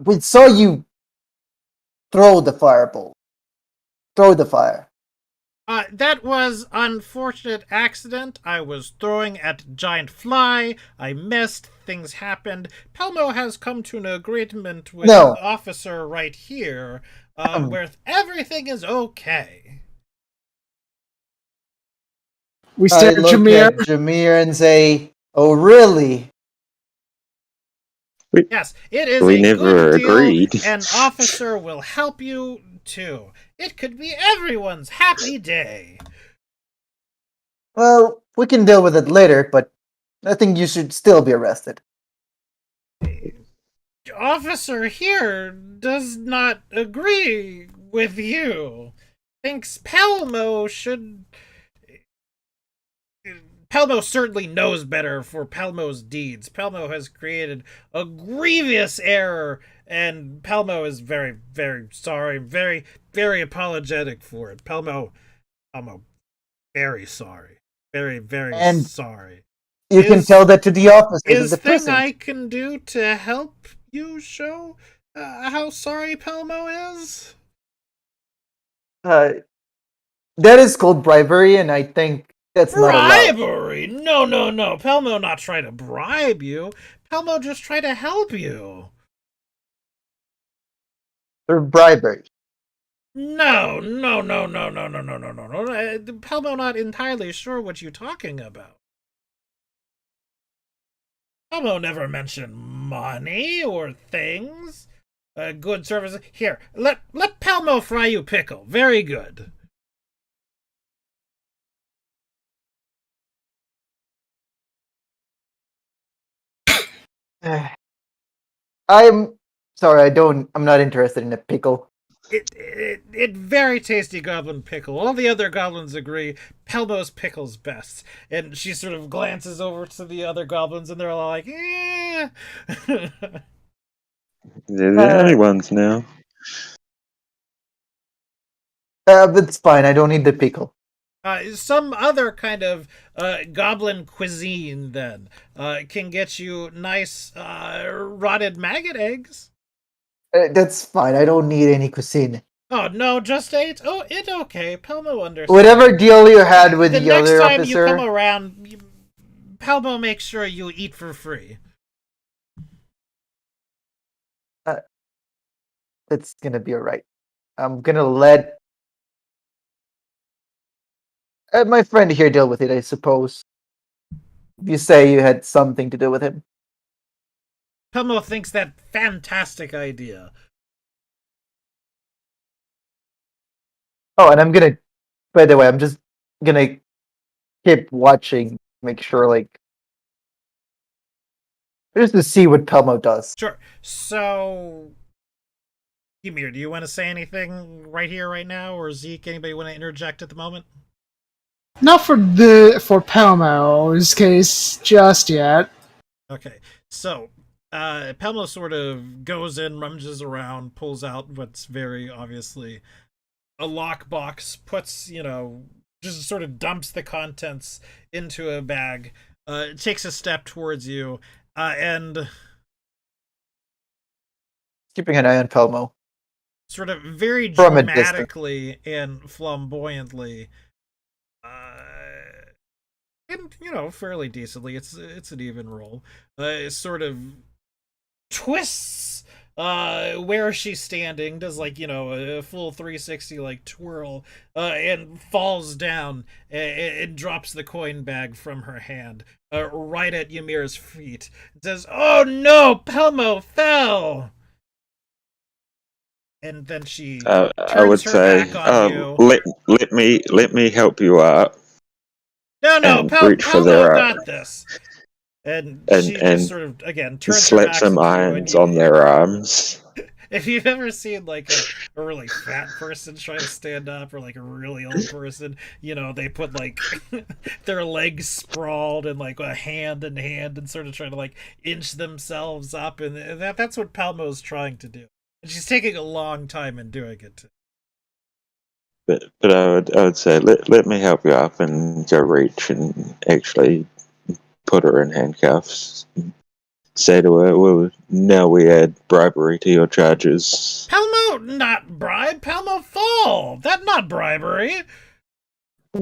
We saw you throw the fireball. Throw the fire.
That was unfortunate accident. I was throwing at giant fly. I missed. Things happened. Pelmo has come to an agreement with
No.
an officer right here,
Um.
where everything is okay.
We
I
stare at
look
Jameer.
at Jameer and say, "Oh, really?"
Yes, it is
We
a
never
good deal.
agreed.
An officer will help you too. It could be everyone's happy day.
Well, we can deal with it later, but I think you should still be arrested.
Officer here does not agree with you. Thinks Pelmo should. Pelmo certainly knows better for Pelmo's deeds. Pelmo has created a grievous error, and Pelmo is very, very sorry, very, very apologetic for it. Pelmo, very sorry. Very, very
And
sorry.
you can tell that to the officers at
Is
the
thing
prison.
I can do to help you show how sorry Pelmo is?
That is called bribery, and I think that's not allowed.
Bribery? No. Pelmo not try to bribe you. Pelmo just try to help you.
Or bribery.
No. Pelmo not entirely sure what you're talking about. Pelmo never mentioned money or things. Good service. Here, let Pelmo fry you pickle. Very good.
I'm sorry, I'm not interested in a pickle.
It very tasty goblin pickle. All the other goblins agree Pelmo's pickle's best. And she sort of glances over to the other goblins and they're all like, eh.
They're the only ones now.
It's fine, I don't need the pickle.
Some other kind of goblin cuisine then can get you nice rotted maggot eggs.
That's fine, I don't need any cuisine.
Oh no, just 8? Oh, it okay. Pelmo understands.
Whatever deal you had with
The
the
next
other
time
officer.
you come around, Pelmo makes sure you eat for free.
That's gonna be alright. I'm gonna let my friend here deal with it, I suppose. You say you had something to do with him.
Pelmo thinks that fantastic idea.
Oh, and by the way, I'm just gonna keep watching, make sure, just to see what Pelmo does.
Sure. So, Ymir, do you want to say anything right here, right now, or Zeke? Anybody want to interject at the moment?
Not for Pelmo's case just yet.
Okay. So, Pelmo sort of goes in, rummages around, pulls out what's very obviously a lockbox, puts, just sort of dumps the contents into a bag, takes a step towards you, and
Keeping an eye on Pelmo.
sort of very
From a distance.
dramatically and flamboyantly, and fairly decently, it's an even roll, sort of twists where she's standing, does a full 360 twirl, and falls down and drops the coin bag from her hand right at Ymir's feet. It says, "Oh no, Pelmo fell!" And then she
I
turns
would
her
say,
back on you.
let me help you out.
No,
and reach for
Pelmo
their
got this. And she
and
just sort of, again, turns her
slap
back
some
to you,
irons
and
on their arms.
if you've ever seen a really fat person try to stand up, or a really old person, they put their legs sprawled and a hand in hand and sort of try to inch themselves up, and that's what Pelmo's trying to do. And she's taking a long time in doing it too.
But I would say let me help you up and go reach and actually put her in handcuffs. Say to her, well, now we add bribery to your charges.
Pelmo not bribe, Pelmo fall. That not bribery.
I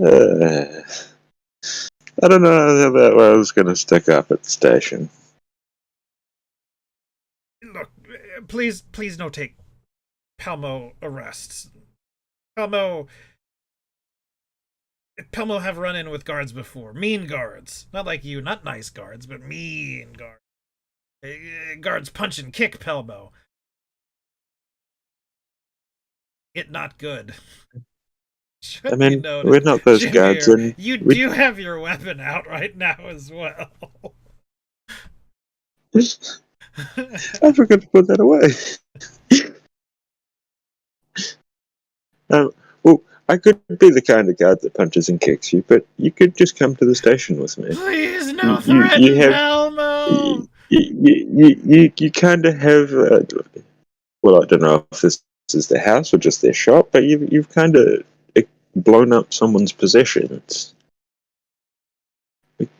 don't know how that was going to stick up at the station.
Look, please don't take Pelmo arrests. Pelmo have run in with guards before. Mean guards. Not like you, not nice guards, but mean guards. Guards punch and kick Pelmo. It not good. Should
I mean,
be noted.
we're not those guards,
Jameer,
and
you
we-
do have your weapon out right now as well.
I forgot to put that away. Well, I could be the kind of guard that punches and kicks you, but you could just come to the station with me.
Please, no
You
threaten,
have-
Pelmo!
You kind of have. Well, I don't know if this is their house or just their shop, but you've kind of blown up someone's possessions.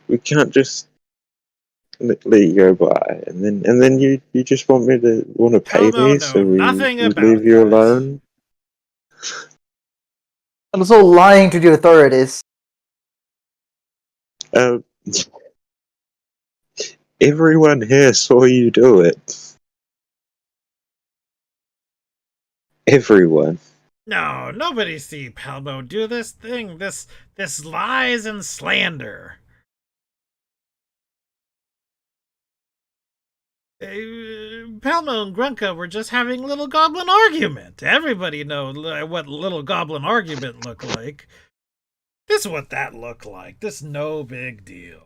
We can't just let you go by, and then you just want to pay
Pelmo,
me,
no,
so we
nothing about
leave you
that.
alone.
I'm also lying to the authorities.
Everyone here saw you do it. Everyone.
No, nobody see Pelmo do this thing. This lies and slander. Pelmo and Grunka were just having little goblin argument. Everybody know what little goblin argument looked like. This is what that looked like. This no big deal.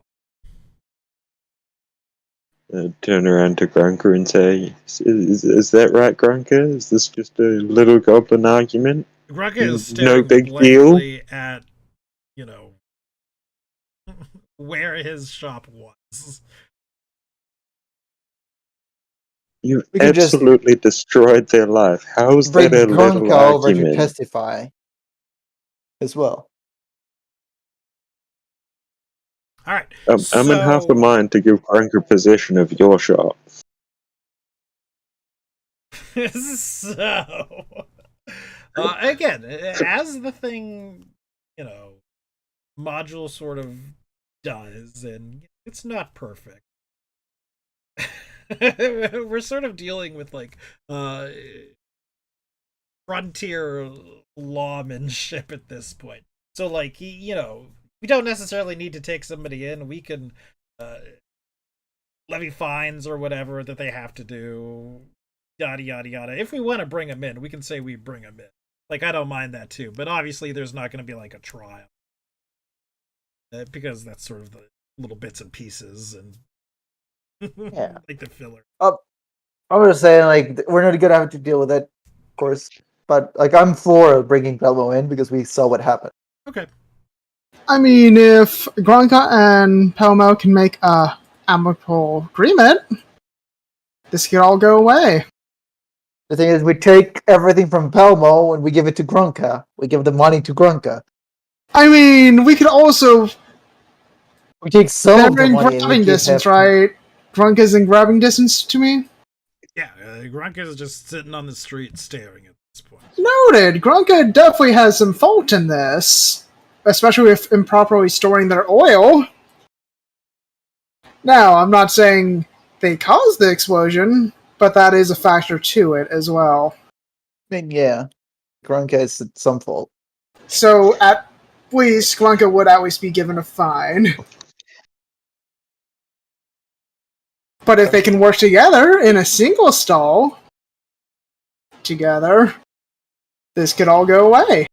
Turn around to Grunker and say, is that right, Grunker? Is this just a little goblin argument?
Grunka is
No
staring
big deal?
blankly at, where his shop was.
We
You've
could just
absolutely destroyed their life. How is
bring
that a little
Grunka over to
argument?
testify as well.
All right.
I'm in half a mind to give Grunker possession of your shop.
So, again, as the thing, module sort of does, and it's not perfect. We're sort of dealing with frontier lawmanship at this point. So we don't necessarily need to take somebody in. We can levy fines or whatever that they have to do. Yada yada yada. If we want to bring them in, we can say we bring them in. I don't mind that too. But obviously, there's not going to be a trial because that's sort of the little bits and pieces and
Yeah.
the filler.
I'm just saying, we're not gonna have to deal with it, of course. But I'm for bringing Pelmo in because we saw what happened.
Okay.
I mean, if Grunka and Pelmo can make a amicable agreement, this could all go away.
The thing is, we take everything from Pelmo and we give it to Grunka. We give the money to Grunka.
I mean, we could also...
We take some of
They're
the
in
money. and we
grabbing
give
distance,
him-
right? Grunka's in grabbing distance to me?
Yeah, Grunka is just sitting on the street staring at this point.
Noted. Grunka definitely has some fault in this. Especially with improperly storing their oil. Now, I'm not saying they caused the explosion, but that is a factor to it as well.
I mean, yeah. Grunka is at some fault.
So, at least, Grunka would at least be given a fine. But if they can work together in a single stall, together, this could all go away.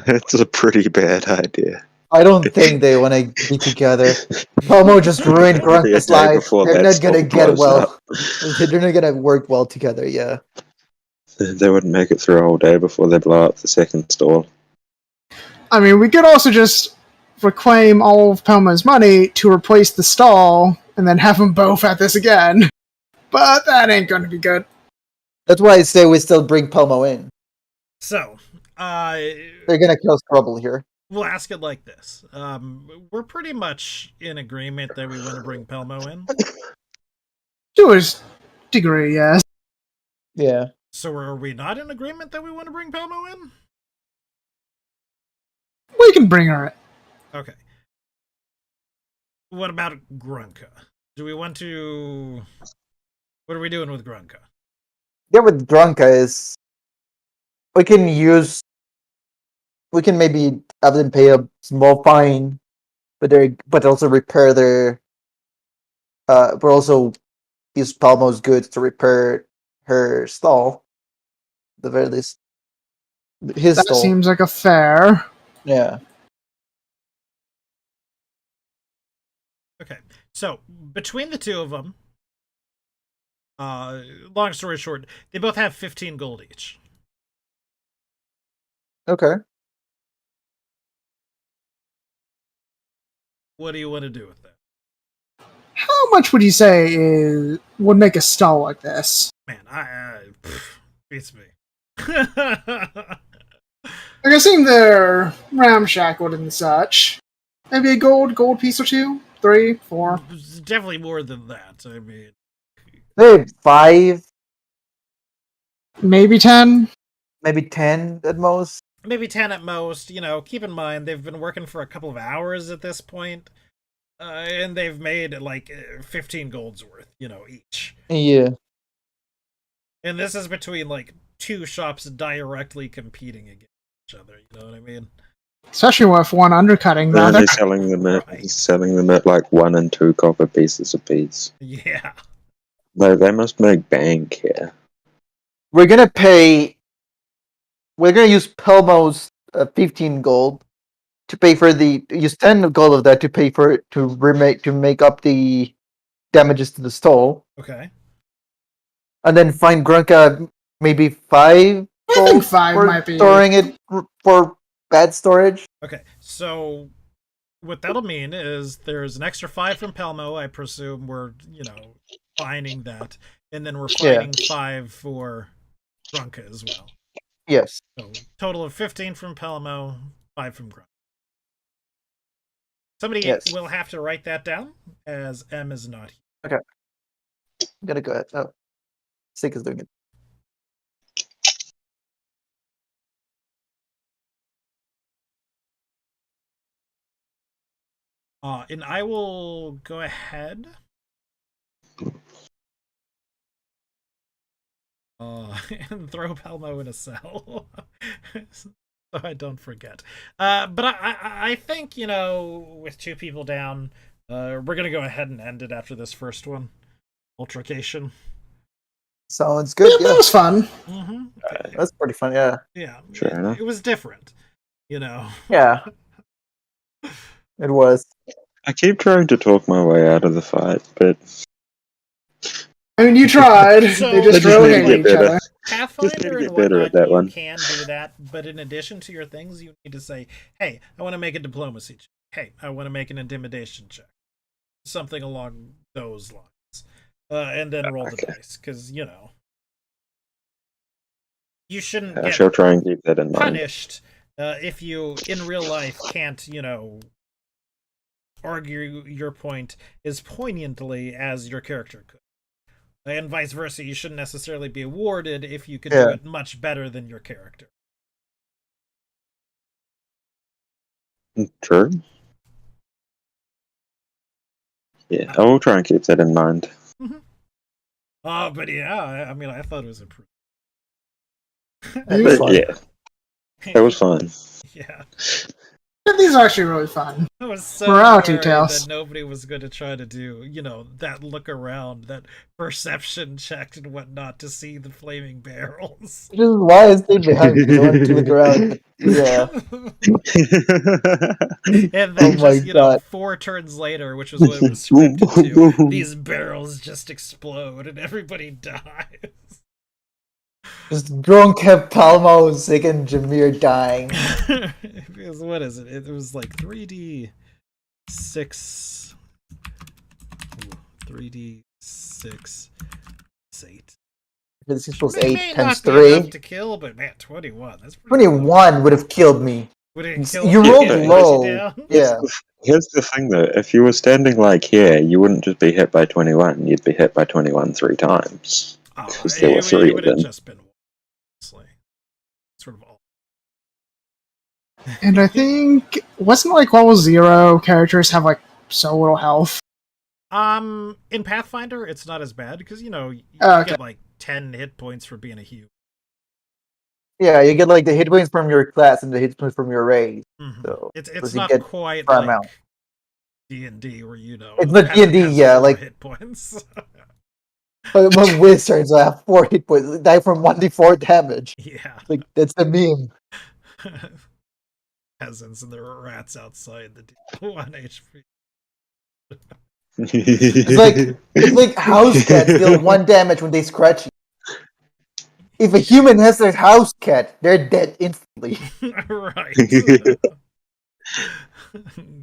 That's a pretty bad idea.
I don't think they want to be together. Pelmo just ruined Grunka's
day
life.
before
They're
that
not gonna
stall
get
blows
well.
up.
They're not gonna work well together, yeah.
They wouldn't make it through a whole day before they blow up the second stall.
I mean, we could also just reclaim all of Pelmo's money to replace the stall, and then have them both at this again. But that ain't gonna be good.
That's why I say we still bring Pelmo in.
So,
They're gonna cause trouble here.
we'll ask it like this. We're pretty much in agreement that we want to bring Pelmo in.
To a degree, yes.
Yeah.
So are we not in agreement that we want to bring Pelmo in?
We can bring her.
Okay. What about Grunka? Do we want to... What are we doing with Grunka?
Yeah, with Drunka is we can maybe have them pay a small fine, but also repair their but also use Palmo's goods to repair her stall. At the very least, his
That
stall.
seems like a fair.
Yeah.
Okay. So, between the two of them, long story short, they both have 15 gold each.
Okay.
What do you want to do with that?
How much would you say would make a stall like this?
Man, beats me.
Like, I've seen their ramshackled and such. Maybe a gold piece or 2, 3, 4.
Definitely more than that. I mean,
Maybe 5,
Maybe 10.
maybe 10 at most.
maybe 10 at most. You know, keep in mind they've been working for a couple of hours at this point, and they've made like 15 gold's worth, you know, each.
Yeah.
And this is between like 2 shops directly competing against each other. You know what I mean?
Especially with one undercutting the
And
other.
he's selling them at
Right.
he's selling them at like 1 and 2 copper pieces apiece.
Yeah.
They must make bank here.
We're gonna use Pelmo's 15 gold to pay for use 10 gold of that to pay for it to make up the damages to the stall,
Okay.
and then find Grunka maybe 5
I
gold
think 5
for
might be.
storing it for bad storage.
Okay. So what that'll mean is there's an extra 5 from Pelmo. I presume we're, you know, finding that, and then we're finding 5 for Grunka as well.
Yes.
So total of 15 from Pelmo, 5 from Grunka. Somebody will have to write that down, as M is not here.
Okay. I'm gonna go ahead. Oh, Sick is doing it.
And I will go ahead. And throw Pelmo in a cell. So I don't forget. But I think, you know, with 2 people down, we're going to go ahead and end it after this first one. Altercation.
Sounds good.
Yeah, that was fun.
Mm-hmm.
That's pretty fun. Yeah.
Yeah.
Sure enough.
It was different, you know.
Yeah. It was.
I keep trying to talk my way out of the fight, but
I mean, you tried.
So-
They
I
just
just need to
rotated
get
each
better.
other.
Pathfinder and
get better
whatnot,
at that
you
one.
can do that, but in addition to your things, you need to say, hey, I want to make a diplomacy check. Hey, I want to make an intimidation check. Something along those lines. And then roll the dice, because, you know, you shouldn't
I
get
shall try and keep that in mind.
punished if you, in real life, can't, you know, argue your point as poignantly as your character could. And vice versa, you shouldn't necessarily be awarded if you could do it much better than your character.
True. Yeah, I will try and keep that in mind.
But yeah, I mean, I thought it was improved.
It was
But yeah, that was fun.
Yeah.
These are actually really fun.
I was so
Morality
worried
tales.
that nobody was going to try to do, you know, that look around, that perception check and whatnot to see the flaming barrels.
Which is why I stayed behind because I wanted to look around. But yeah.
And then
Oh my
just, you know,
God.
4 turns later, which was what it was scripted to, these barrels just explode and everybody dies.
Just drunk have Palmo, Zig, and Jameer dying.
Because what is it? It was like 3d6. 3d6. 8.
This equals
It
8
may
times
not be enough
3.
to kill, but man, 21. That's pretty
21 would have killed me.
Would it kill
You
you?
rolled
Push you
low.
down?
Yeah.
Here's the thing though, if you were standing like here, you wouldn't just be hit by 21, you'd be hit by 21 3 times. Because there were 3
It
of
would have
them.
just been one, honestly. Sort of all.
And I think wasn't like level 0 characters have like so little health.
In Pathfinder, it's not as bad because you
Okay.
get like 10 hit points for being a human.
Yeah, you get like the hit points from your class and the hit points from your race.
Mm-hmm.
So
It's
plus you
not
get
quite
fair
like
amount.
D&D where
It's not
peasant
D&D,
has
yeah,
0
like-
hit points.
But wizards have 4 hit points. Die from 1d4 damage.
Yeah.
Like that's the meme.
Peasants and there are rats outside the 1 HP.
It's like house cats deal 1 damage when they scratch you. If a human has their house cat, they're dead instantly.
Right.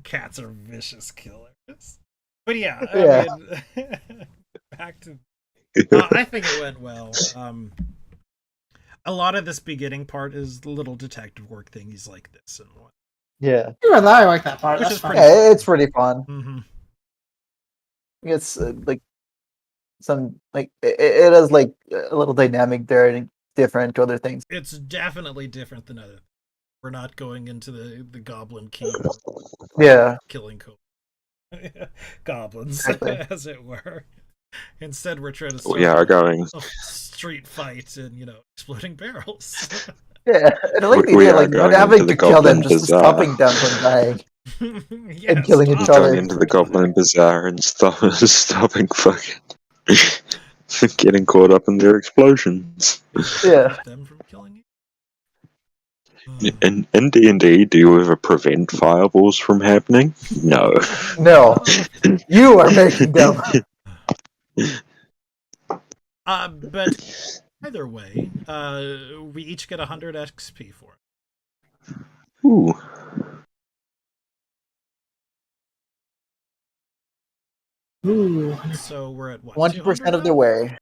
Cats are vicious killers. But yeah,
Yeah.
I mean, back to. I think it went well. A lot of this beginning part is the little detective work thingies like this and what.
Yeah.
Even I like that part.
Which
That's
is
fun.
pretty-
Yeah, it's pretty fun.
Mm-hmm.
It's like some like it has like a little dynamic there and different to other things.
It's definitely different than other. We're not going into the Goblin King
Yeah.
killing goblins,
Exactly.
as it were. Instead, we're trying to
We are going.
a street fight and exploding barrels.
Yeah, and I like the
We
idea
are
like not
going
having
into
to
the
kill them,
Goblin
just
Bazaar.
stopping them from dying.
Yeah,
And killing each
stop
other.
Going
it.
into the Goblin Bazaar and stopping fucking getting caught up in their explosions.
Yeah.
Stop them from killing you.
In D&D, do you ever prevent fireballs from happening? No.
No. You are making them.
But either way, we each get 100 XP for it.
Ooh.
Ooh,
So we're at what?
20% of the
200
way.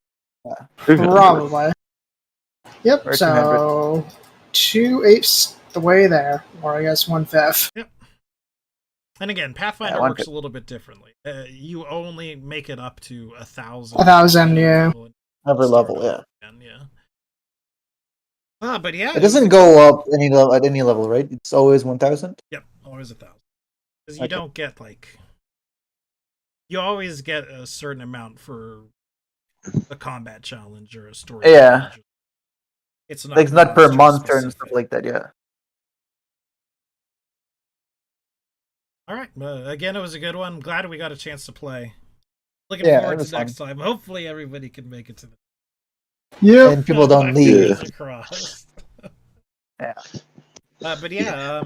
probably. Yep.
Or
So 2/8 the way there, or I guess 1/5.
And again, Pathfinder
Yeah,
works a little bit differently. You only make it up to 1,000.
1,000, yeah.
Every
Start
level,
over
yeah.
again, yeah. But yeah,
It doesn't go up any level at any level, right? It's always 1,000.
Yep, always 1,000. Because you
Okay.
don't get you always get a certain amount for a combat challenge or a story.
Yeah.
challenge. It's not
Like it's not per monster and
specific.
stuff like that. Yeah.
All right. Again, it was a good one. Glad we got a chance to play. Looking
Yeah, it
forward
was
to next time. Hopefully, everybody can make it to the.
Yep.
And people
My
don't leave.
fingers are crossed.
Yeah.
But yeah,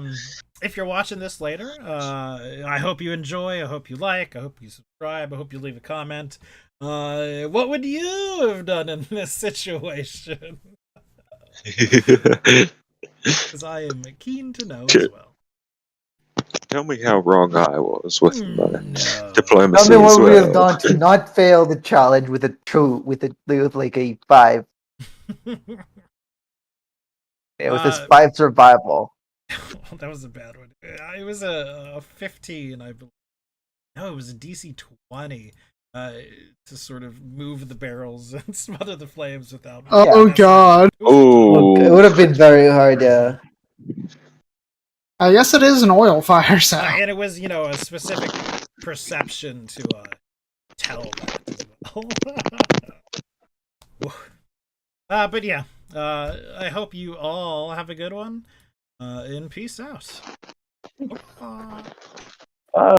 if you're watching this later, I hope you enjoy. I hope you like. I hope you subscribe. I hope you leave a comment. What would you have done in this situation? Because I am keen to know as well.
Tell me how wrong I was with my
No.
diplomacy
Tell me
as
what we have
well.
done to not fail the challenge with like a 5. It was this 5 survival.
That was a bad one. It was a 15, I believe. No, it was a DC 20 to sort of move the barrels and smother the flames without.
Oh god.
Oh,
It would have been very hard. Yeah.
I guess it is an oil fire, so.
And it was, a specific perception to tell that as well. But yeah, I hope you all have a good one. And peace out.